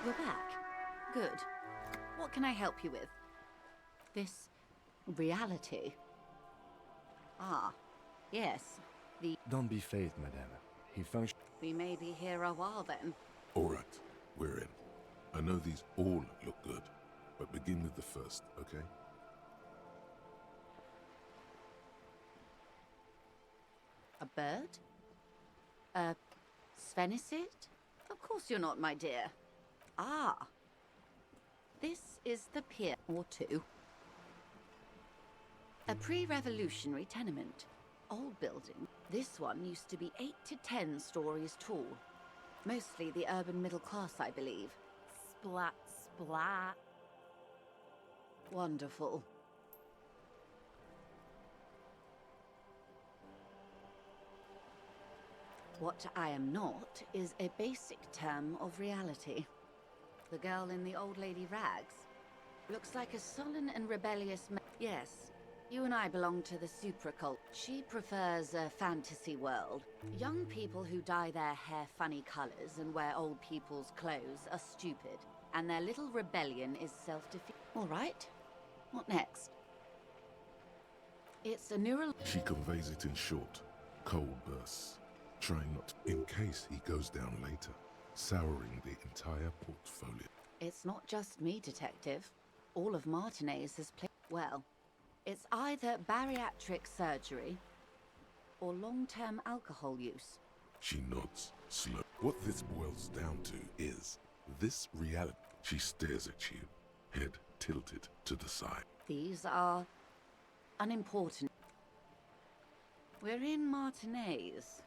You're back. Good. What can I help you with? This reality? Ah, yes. Don't be phased, madame. He functions. We may be here a while then. Alright, we're in. I know these all look good, but begin with the first, okay? A bird? A Svenicid? Of course you're not, my dear. Ah. This is the Pier, or two. A pre-revolutionary tenement. Old building. This one used to be 8 to 10 stories tall. Mostly the urban middle class, I believe. splat, splat. Wonderful. What I am not is a basic term of reality. The girl in the old lady rags looks like a sullen and rebellious Yes, you and I belong to the supracult. She prefers a fantasy world. Young people who dye their hair funny colors and wear old people's clothes are stupid, and their little rebellion is self-defeat. All right, what next? It's a neural... She conveys it in short, cold bursts, trying not to, in case he goes down later, souring the entire portfolio. It's not just me, Detective. All of Martinez has played... Well, it's either bariatric surgery or long-term alcohol use. She nods, slow. What this boils down to is this reality. She stares at you, head tilted to the side. These are unimportant. We're in Martinez.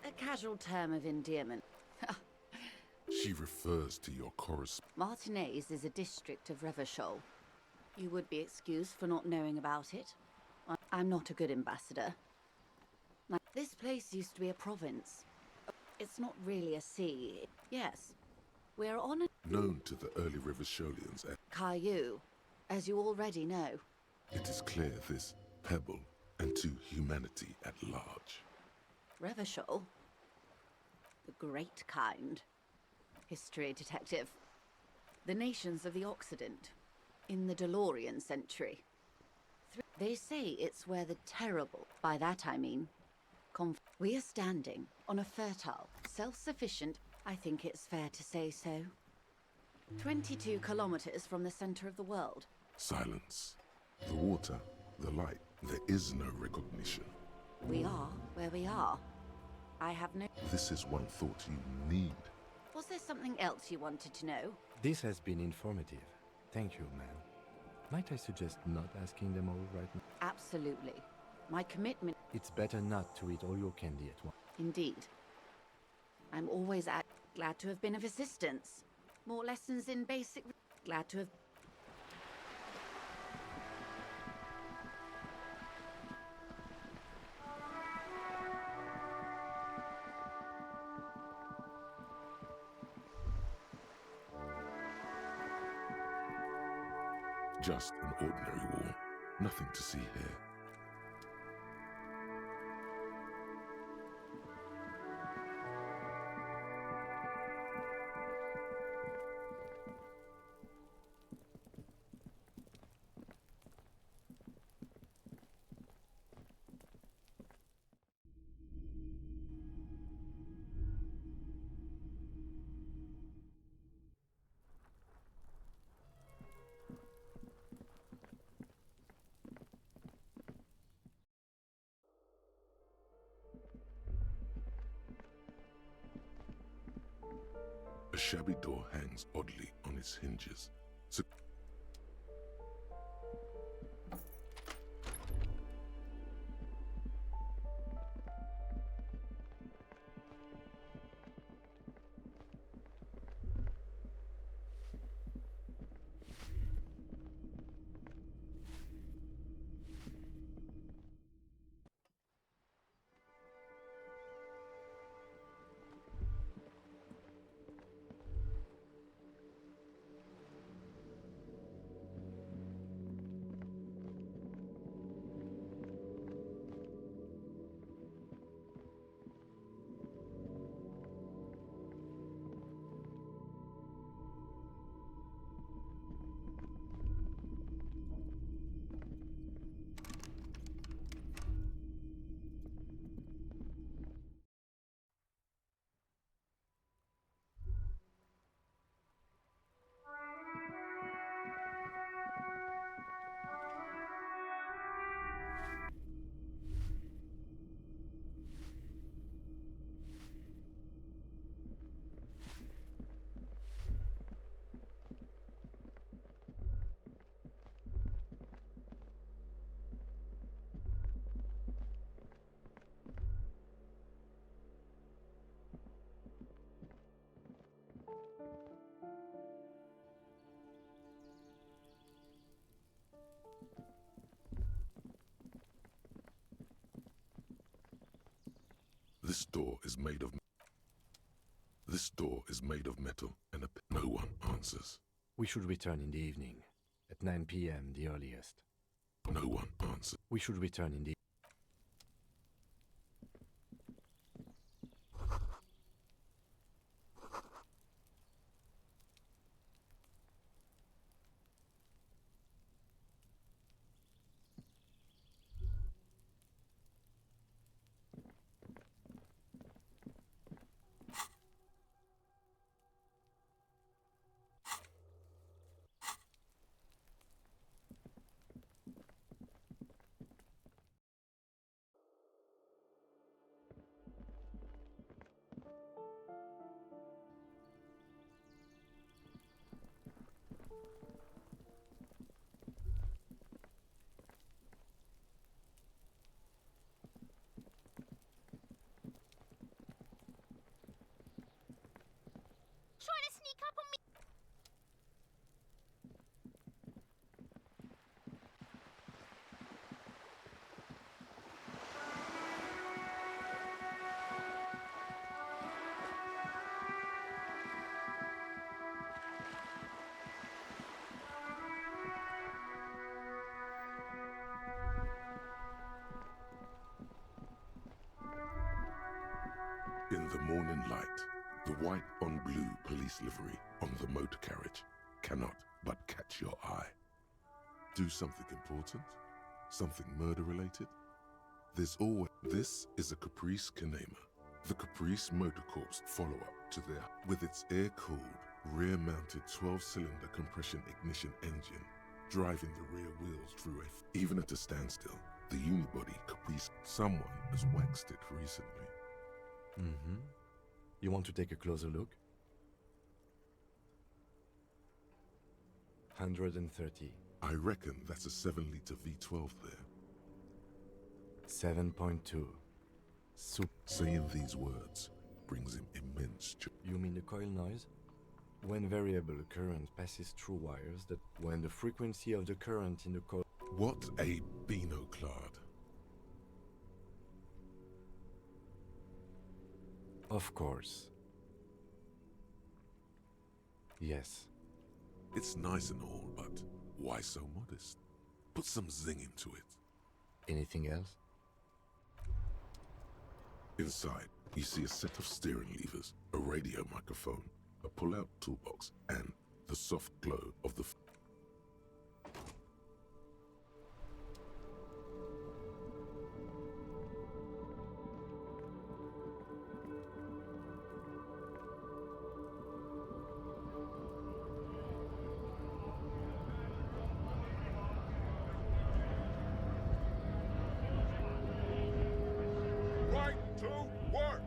A casual term of endearment. She refers to your correspondence. Martinez is a district of Revachol. You would be excused for not knowing about it. I'm not a good ambassador. This place used to be a province. It's not really a sea. Yes, we're on a... Known to the early Revacholians as Caillou, as you already know. it is clear this pebble and to humanity at large. Revachol? The great kind. History detective. The nations of the Occident. In the DeLorean century. They say it's where the terrible, by that I mean, we are standing on a fertile, self-sufficient, I think it's fair to say so. 22 kilometers from the center of the world. Silence. The water, the light. There is no recognition. We are where we are. I have no... This is one thought you need. Was there something else you wanted to know? This has been informative. Thank you, ma'am. Might I suggest not asking them all right now? Absolutely. My commitment... It's better not to eat all your candy at once. Indeed. I'm always glad to have been of assistance. More lessons in basic... Glad to have... Just an ordinary war. Nothing to see here. shabby door hangs oddly on its hinges. This door is made of metal, and no one answers. We should return in the evening, at 9 p.m. the earliest. No one answers. We should return in the... Trying to sneak up on me. In the morning light, the white on blue police livery on the motor carriage cannot but catch your eye. Do something important? Something murder-related? There's always... This is a Caprice Canema, the Caprice Motor Corps follow-up to their... With its air-cooled, rear-mounted 12-cylinder compression ignition engine, driving the rear wheels through a... Even at a standstill, the unibody Caprice... Someone has waxed it recently. Mm-hmm. You want to take a closer look? 130. I reckon that's a 7-liter V12 there. 7.2. Saying these words brings him immense joy. You mean the coil noise? When variable current passes through wires, that when the frequency of the current in the coil... What a binoclard. Of course. Yes. It's nice and all, but why so modest? Put some zing into it. Anything else? Inside, you see a set of steering levers, a radio microphone, a pull-out toolbox, and the soft glow of the... Right to work!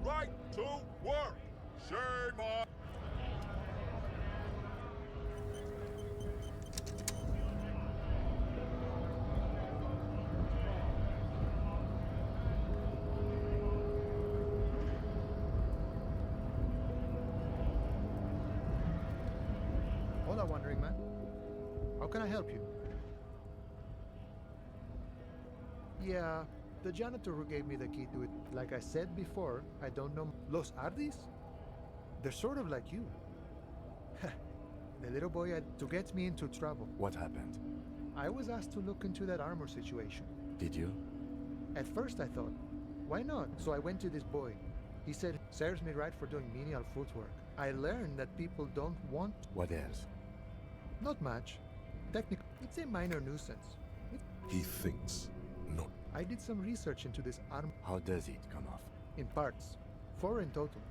Right to work! Shame on... Hello, Wandering Man. How can I help you? Yeah, the janitor who gave me the key to it. Like I said before, I don't know. Los Ardis? They're sort of like you. The little boy had to get me into trouble. What happened? I was asked to look into that armor situation. Did you? At first I thought, why not? So I went to this boy. He said, serves me right for doing menial footwork. I learned that people don't want... What else? Not much. Technically, it's a minor nuisance. He thinks, not... I did some research into this armor. How does it come off? In parts. 4 in total.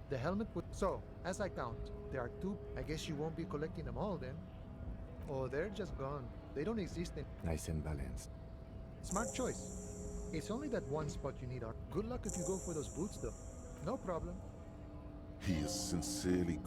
The helmet would... So, as I count, there are 2. I guess you won't be collecting them all then. Oh, they're just gone. They don't exist in... Nice and balanced. Smart choice. It's only that one spot you need. Good luck if you go for those boots, though. No problem. He is sincerely...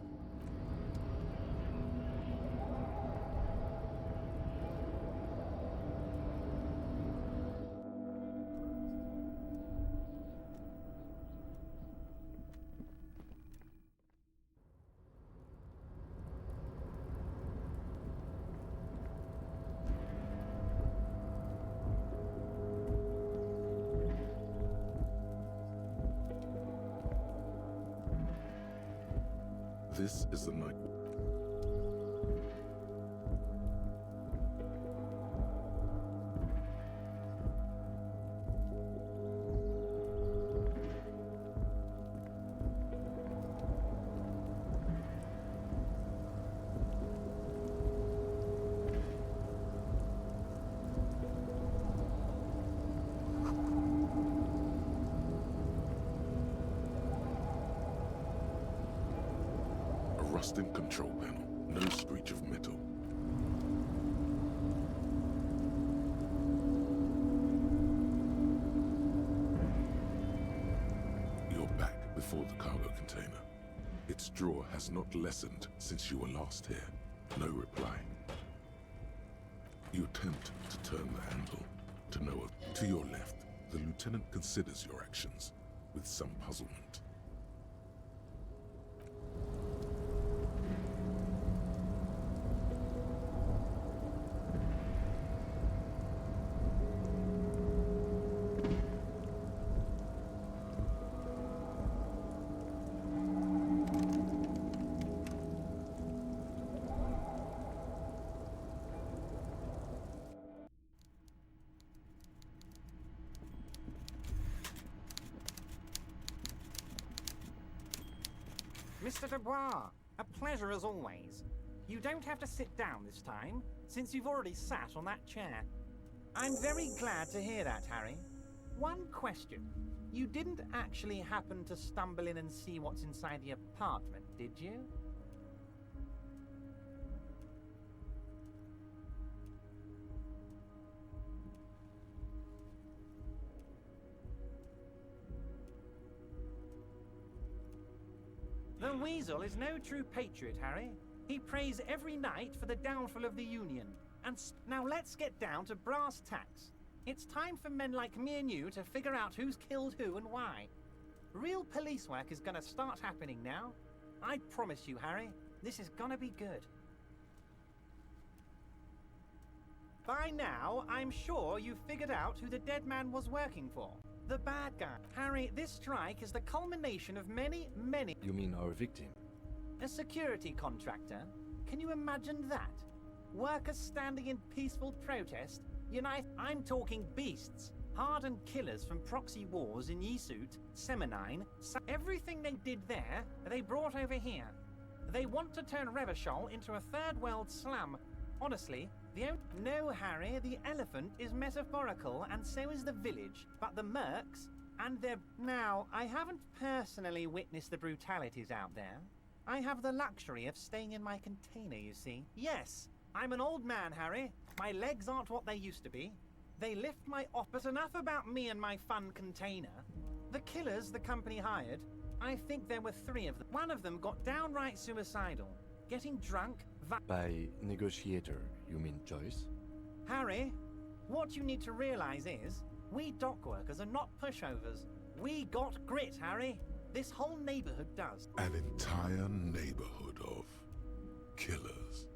This is the night. Rusting control panel. No screech of metal. You're back before the cargo container. Its drawer has not lessened since you were last here. No reply. You attempt to turn the handle to no avail. To your left, the lieutenant considers your actions with some puzzlement. Mr. Dubois, a pleasure as always. You don't have to sit down this time, since you've already sat on that chair. I'm very glad to hear that, Harry. One question. You didn't actually happen to stumble in and see what's inside the apartment, did you? The Weasel is no true patriot, Harry. He prays every night for the downfall of the Union. And now let's get down to brass tacks. It's time for men like me and you to figure out who's killed who and why. Real police work is gonna start happening now. I promise you, Harry, this is gonna be good. By now, I'm sure you've figured out who the dead man was working for. The bad guy. Harry, this strike is the culmination of many... You mean our victim? A security contractor? Can you imagine that? Workers standing in peaceful protest, unite... I'm talking beasts. Hardened killers from proxy wars in Yesut, Seminine... Everything they did there, they brought over here. They want to turn Revachol into a third world slum. Honestly, No, Harry, the elephant is metaphorical, and so is the village. But the mercs, and their... Now, I haven't personally witnessed the brutalities out there. I have the luxury of staying in my container, you see. Yes, I'm an old man, Harry. My legs aren't what they used to be. They lift my off, but enough about me and my fun container. The killers the company hired, I think there were 3 of them. One of them got downright suicidal. Getting drunk... By negotiator, you mean Joyce? Harry, what you need to realize is, we dock workers are not pushovers. We got grit, Harry. This whole neighborhood does. An entire neighborhood of killers.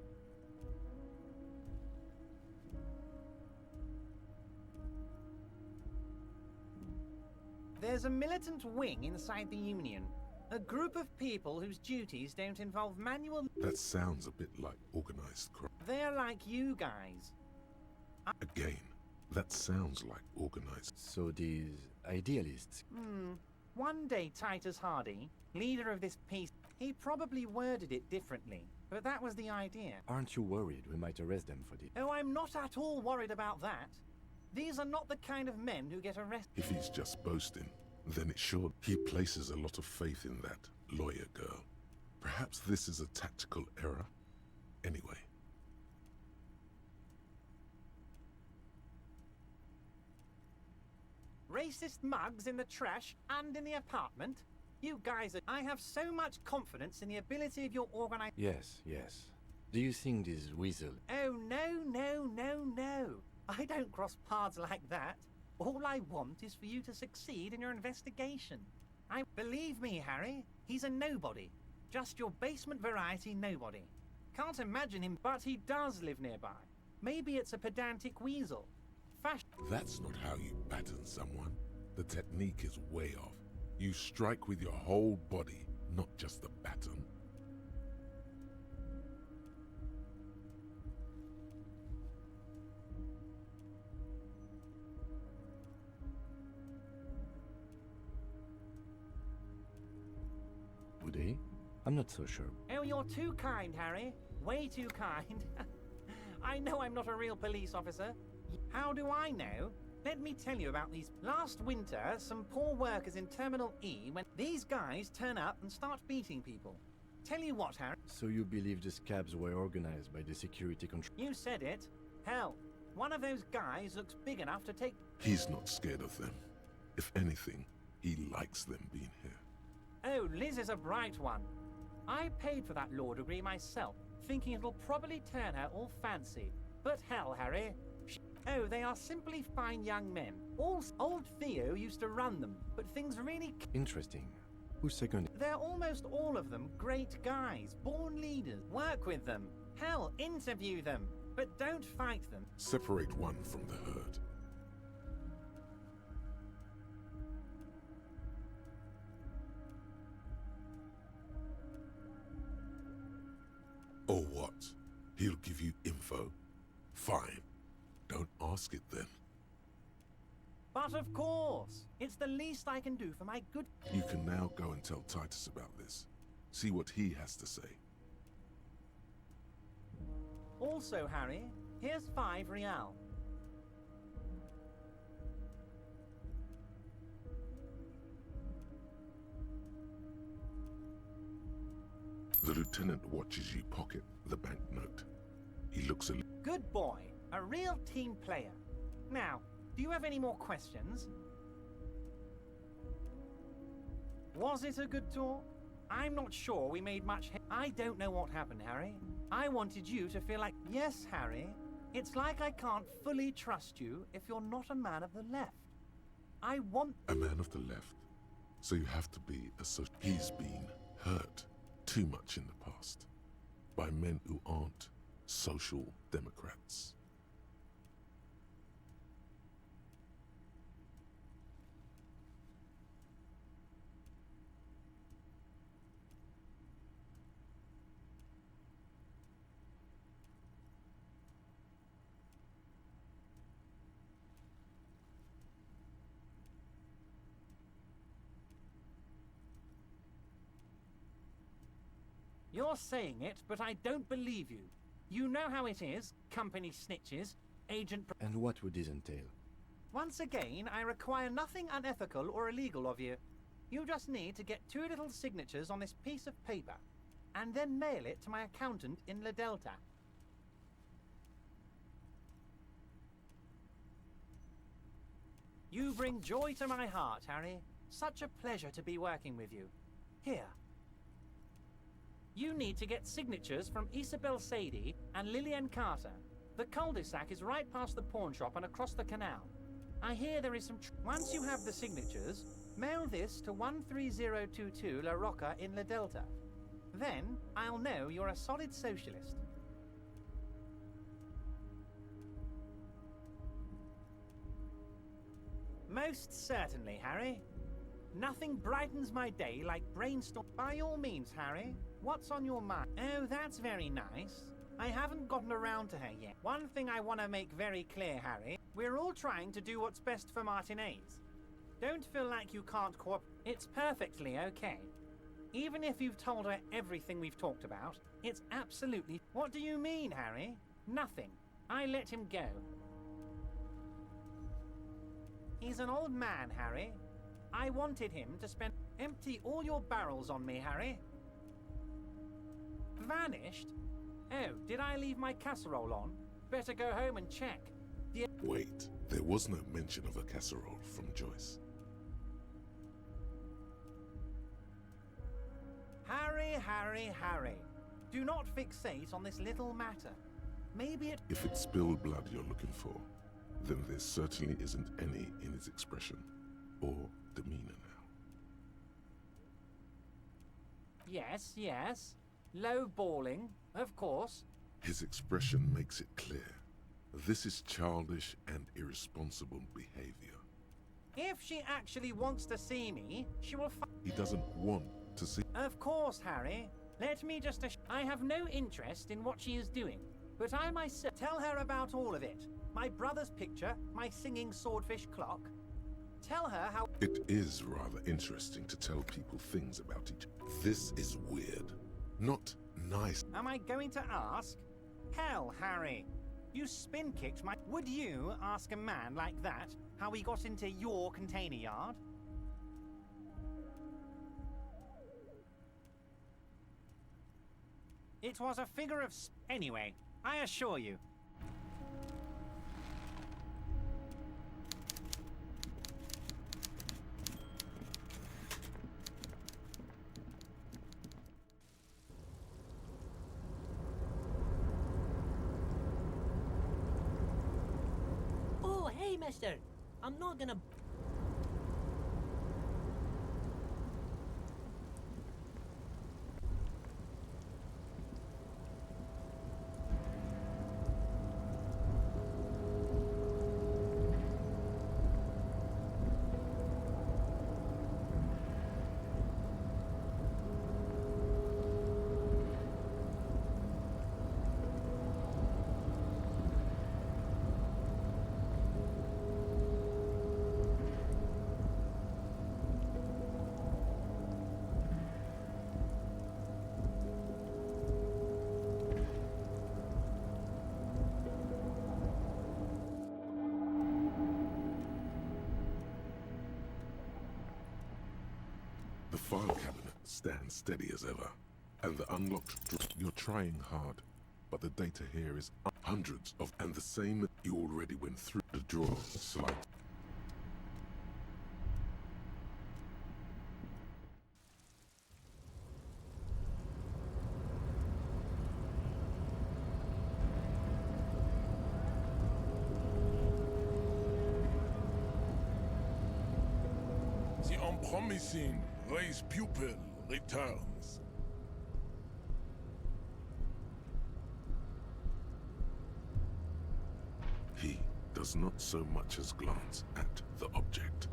There's a militant wing inside the Union. A group of people whose duties don't involve manual... That sounds a bit like organized crime. They're like you guys. Again, that sounds like organized. So these idealists... One day Titus Hardy, leader of this piece, he probably worded it differently, but that was the idea. Aren't you worried we might arrest them for this? Oh, I'm not at all worried about that. These are not the kind of men who get arrested. If he's just boasting, then it should. He places a lot of faith in that lawyer girl. Perhaps this is a tactical error. Anyway. Racist mugs in the trash and in the apartment? You guys are... I have so much confidence in the ability of your organization. Yes, yes. Do you think this weasel... Oh, no. I don't cross paths like that. All I want is for you to succeed in your investigation. Believe me, Harry, he's a nobody. Just your basement variety nobody. Can't imagine him, but he does live nearby. Maybe it's a pedantic weasel. That's not how you batten someone. The technique is way off. You strike with your whole body, not just the baton. Would he? I'm not so sure. Oh, you're too kind, Harry. Way too kind. I know I'm not a real police officer. How do I know? Let me tell you about these. Last winter, some poor workers in Terminal E, when these guys turn up and start beating people. Tell you what, Harry. So you believe the scabs were organized by the security control? You said it. Hell, one of those guys looks big enough to take... He's not scared of them. If anything, he likes them being here. Oh, Liz is a bright one. I paid for that law degree myself, thinking it'll probably turn her all fancy. But hell, Harry... Oh, they are simply fine young men. Old Theo used to run them, but things really... Interesting. Who's second? They're almost all of them great guys, born leaders. Work with them. Hell, interview them. But don't fight them. Separate one from the herd. Or what? He'll give you info? Fine. Don't ask it then. But of course, it's the least I can do for my good... You can now go and tell Titus about this. See what he has to say. Also, Harry, here's 5 real. The lieutenant watches you pocket the banknote. He looks a... Good boy. A real team player. Now, do you have any more questions? Was it a good tour? I'm not sure we made much... I don't know what happened, Harry. I wanted you to feel like... Yes, Harry. It's like I can't fully trust you if you're not a man of the left. I want... A man of the left? So you have to be a social... He's been hurt too much in the past by men who aren't social democrats. You're saying it, but I don't believe you. You know how it is, company snitches, agent... And what would this entail? Once again, I require nothing unethical or illegal of you. You just need to get 2 little signatures on this piece of paper, and then mail it to my accountant in La Delta. You bring joy to my heart, Harry. Such a pleasure to be working with you. Here. You need to get signatures from Isabel Sadie and Lillian Carter. The cul-de-sac is right past the pawn shop and across the canal. I hear there is some... Once you have the signatures, mail this to 13022 La Rocca in La Delta. Then, I'll know you're a solid socialist. Most certainly, Harry. Nothing brightens my day like brainstorm. By all means, Harry. What's on your mind? Oh, that's very nice. I haven't gotten around to her yet. One thing I want to make very clear, Harry. We're all trying to do what's best for Martinez. Don't feel like you can't cooperate. It's perfectly okay. Even if you've told her everything we've talked about, it's absolutely... What do you mean, Harry? Nothing. I let him go. He's an old man, Harry. I wanted him to spend... Empty all your barrels on me, Harry. Vanished? Oh, did I leave my casserole on? Better go home and check. Wait, there was no mention of a casserole from Joyce. Harry, Harry, Harry. Do not fixate on this little matter. Maybe it... If it's spilled blood you're looking for, then there certainly isn't any in his expression or demeanor now. Yes, yes. Low-balling, of course. His expression makes it clear. This is childish and irresponsible behavior. If she actually wants to see me, she will He doesn't want to see... Of course, Harry. Let me just... I have no interest in what she is doing, but I myself... Tell her about all of it. My brother's picture, my singing swordfish clock. Tell her how... It is rather interesting to tell people things about each other. This is weird. Not nice. Am I going to ask? Hell, Harry. You spin-kicked my... Would you ask a man like that how he got into your container yard? It was a figure of... Anyway, I assure you. Oh, hey, mister. I'm not gonna... The file cabinet stands steady as ever, and the unlocked you're trying hard, but the data here is hundreds of, and the same you already went through the drawer slide. The unpromising race pupil returns. He does not so much as glance at the object.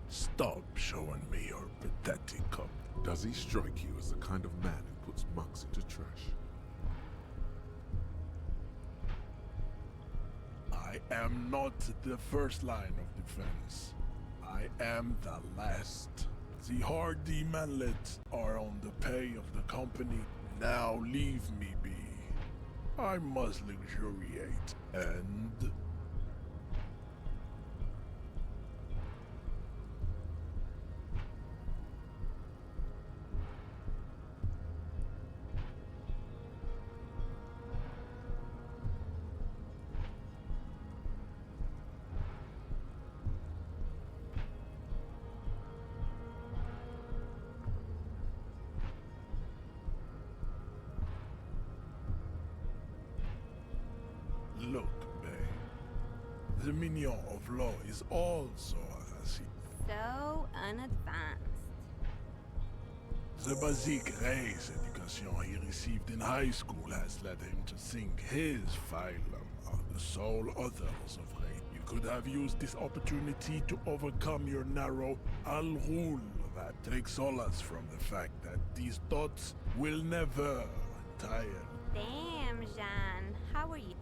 Stop showing me your pathetic cup. Does he strike you as the kind of man who puts mugs into trash? I am not the first line of defense. I am the last. The hardy manlets are on the pay of the company. Now leave me be. I must luxuriate and... Look, babe. The mignon of law is also as he... So unadvanced. The basic race education he received in high school has led him to think his phylum are the sole authors of race. You could have used this opportunity to overcome your narrow Al Ghul that take solace from the fact that these thoughts will never tire. Damn, Jean. How are you?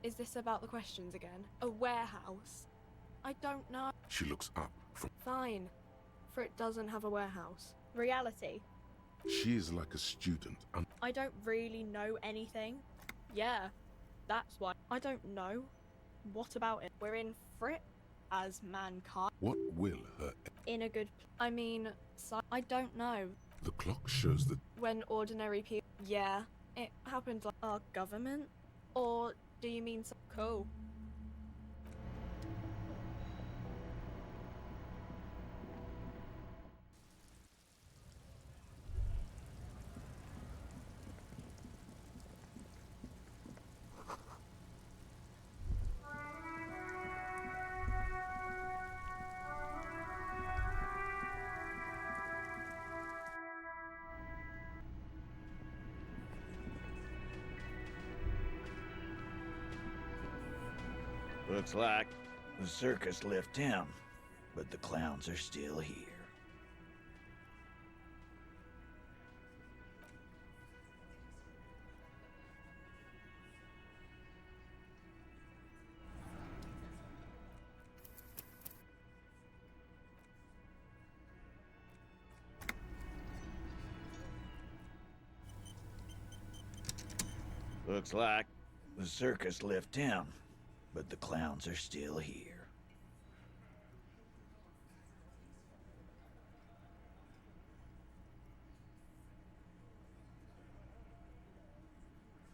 Is this about the questions again? A warehouse? I don't know. She looks up from. Fine. For it doesn't have a warehouse. Reality. She is like a student. I don't really know anything. Yeah, that's why. I don't know. What about it? We're in Frit as mankind. What will her. In a good. I mean, I don't know. The clock shows that. When ordinary people. Yeah, it happened like our government? Or do you mean so cool? Looks like the circus left town, but the clowns are still here. Looks like the circus left town, but the clowns are still here.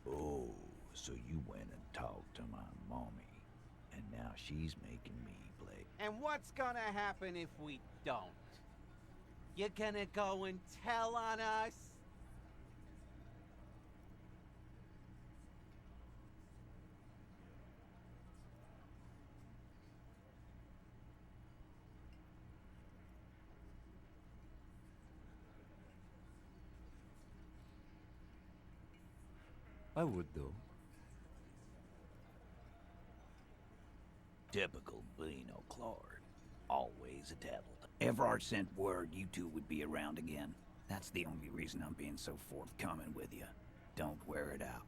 Oh, so you went and talked to my mommy, and now she's making me play. And what's gonna happen if we don't? You're gonna go and tell on us? I would, though. Typical Bino Claude. Always a devil. Everard sent word you two would be around again. That's the only reason I'm being so forthcoming with you. Don't wear it out.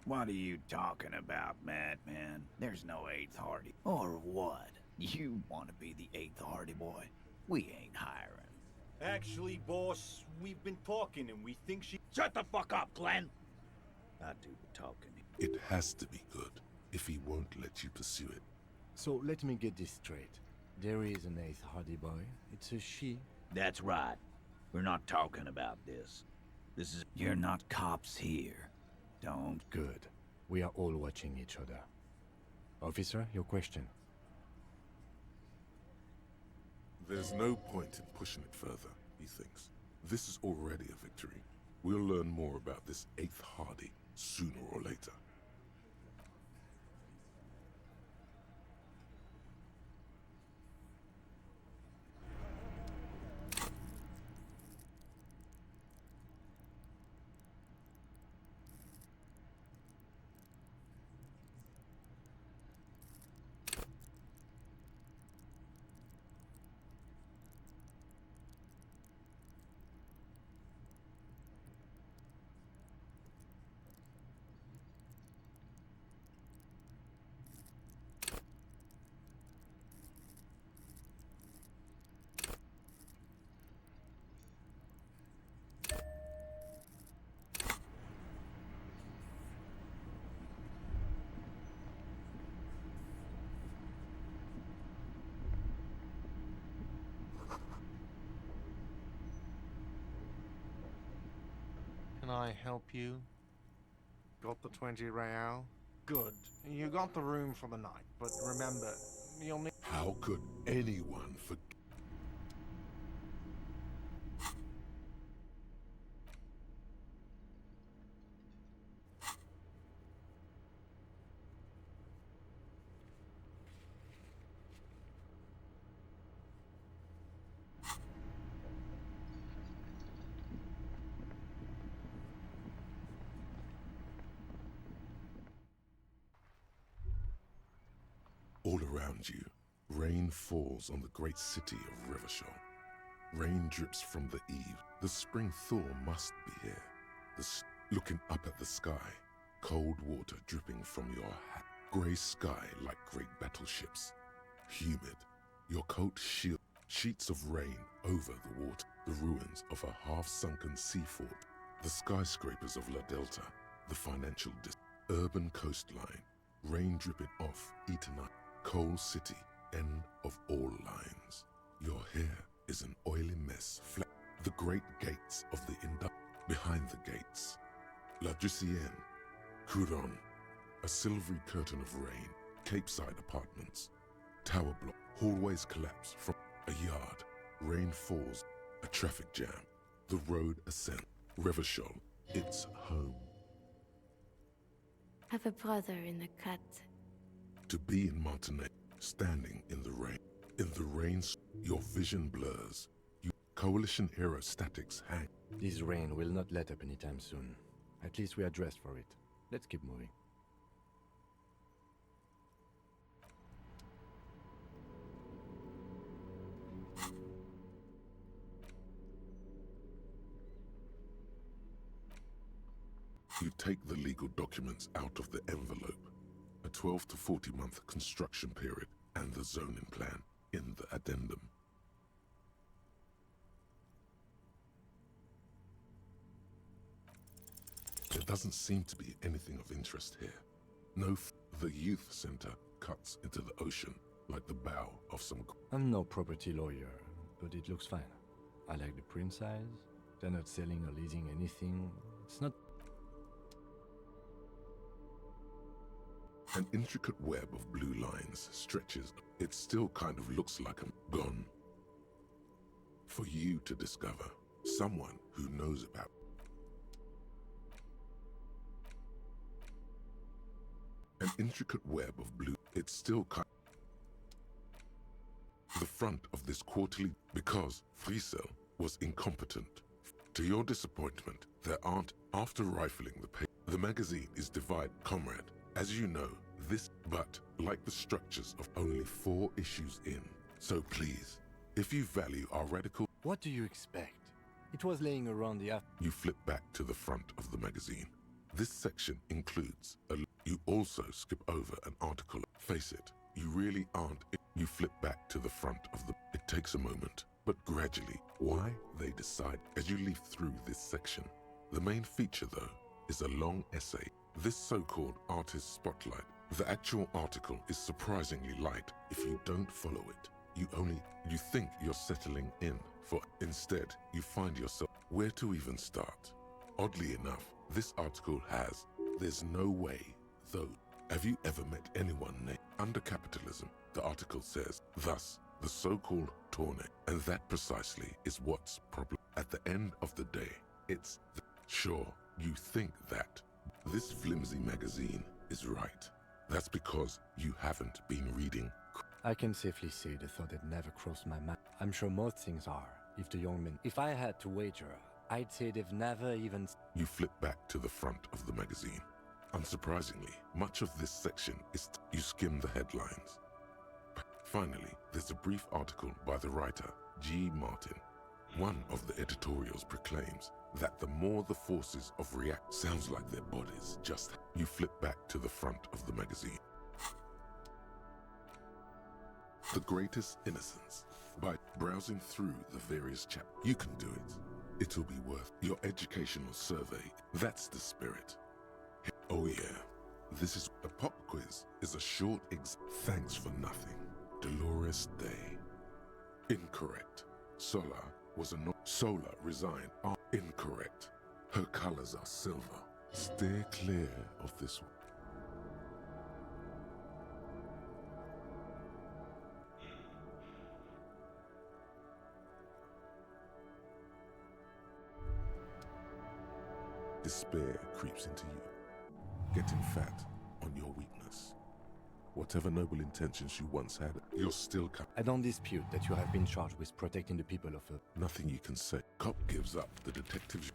What are you talking about, madman? There's no 8th Hardy. Or what? You want to be the 8th Hardy boy? We ain't hiring. Actually, boss, we've been talking and we think she— Shut the fuck up, Glenn! I do the talking. It has to be good, if he won't let you pursue it. So let me get this straight. There is an 8th Hardy boy. It's a she. That's right. We're not talking about this. This is— You're not cops here. Don't. Good. We are all watching each other. Officer, your question. There's no point in pushing it further, he thinks. This is already a victory. We'll learn more about this 8th Hardy sooner or later. Can I help you? Got the 20 real? Good. You got the room for the night, but remember, you'll need... How could anyone forget? All around you, rain falls on the great city of Revachol. Rain drips from the eve. The spring thaw must be here. Looking up at the sky, cold water dripping from your hat. Grey sky like great battleships. Humid, your coat shield. Sheets of rain over the water. The ruins of a half-sunken sea fort. The skyscrapers of La Delta. The financial urban coastline. Rain dripping off Etonite. Coal City, end of all lines. Your hair is an oily mess. The great gates of the behind the gates. La Drusienne, Couronne, a silvery curtain of rain. Capeside apartments. Tower block. Hallways collapse from a yard. Rain falls. A traffic jam. The road ascends. Revachol, it's home. Have a brother in the cut. To be in Martinique, standing in the rain. In the rain, your vision blurs. Coalition-era statics hang. This rain will not let up anytime soon. At least we are dressed for it. Let's keep moving. You take the legal documents out of the envelope. A 12 to 40 month construction period and the zoning plan in the addendum. There doesn't seem to be anything of interest here. The youth center cuts into the ocean like the bow of some... I'm no property lawyer, but it looks fine. I like the print size. They're not selling or leasing anything. It's not... An intricate web of blue lines stretches. It still kind of looks like I'm gone. For you to discover, someone who knows about. An intricate web of blue. It's still kind of the front of this quarterly because Friesel was incompetent. To your disappointment, there aren't. After rifling the page, the magazine is divided, comrade. As you know, this, but like the structures of only 4 issues in. So please, if you value our radical... What do you expect? It was laying around the... You flip back to the front of the magazine. This section includes a... You also skip over an article. Face it, you really aren't... You flip back to the front of the... It takes a moment, but gradually, why they decide as you leaf through this section. The main feature, though, is a long essay. This so-called artist spotlight. The actual article is surprisingly light if you don't follow it. You think you're settling in for. Instead, you find yourself where to even start. Oddly enough, this article has. There's no way, though. Have you ever met anyone named under capitalism? The article says, thus, the so-called tourney. And that precisely is what's problem. At the end of the day, it's sure, you think that. This flimsy magazine is right. That's because you haven't been reading. I can safely say the thought had never crossed my mind. I'm sure most things are. If I had to wager, I'd say they've never even... You flip back to the front of the magazine. Unsurprisingly, much of this section is... You skim the headlines. Finally, there's a brief article by the writer, G. Martin. One of the editorials proclaims that the more the forces of react sounds like their bodies just... You flip back to the front of the magazine. The Greatest Innocence. By browsing through the various chapters. You can do it. It'll be worth your educational survey. That's the spirit. Oh yeah. This is a pop quiz is a short thanks for nothing. Dolores Day. Incorrect. Sola was a Sola resigned. Incorrect. Her colors are silver. Steer clear of this one. Despair creeps into you, getting fat on your weakness. Whatever noble intentions you once had, you're still I don't dispute that you have been charged with protecting the people of Earth. Nothing you can say. Cop gives up. The detective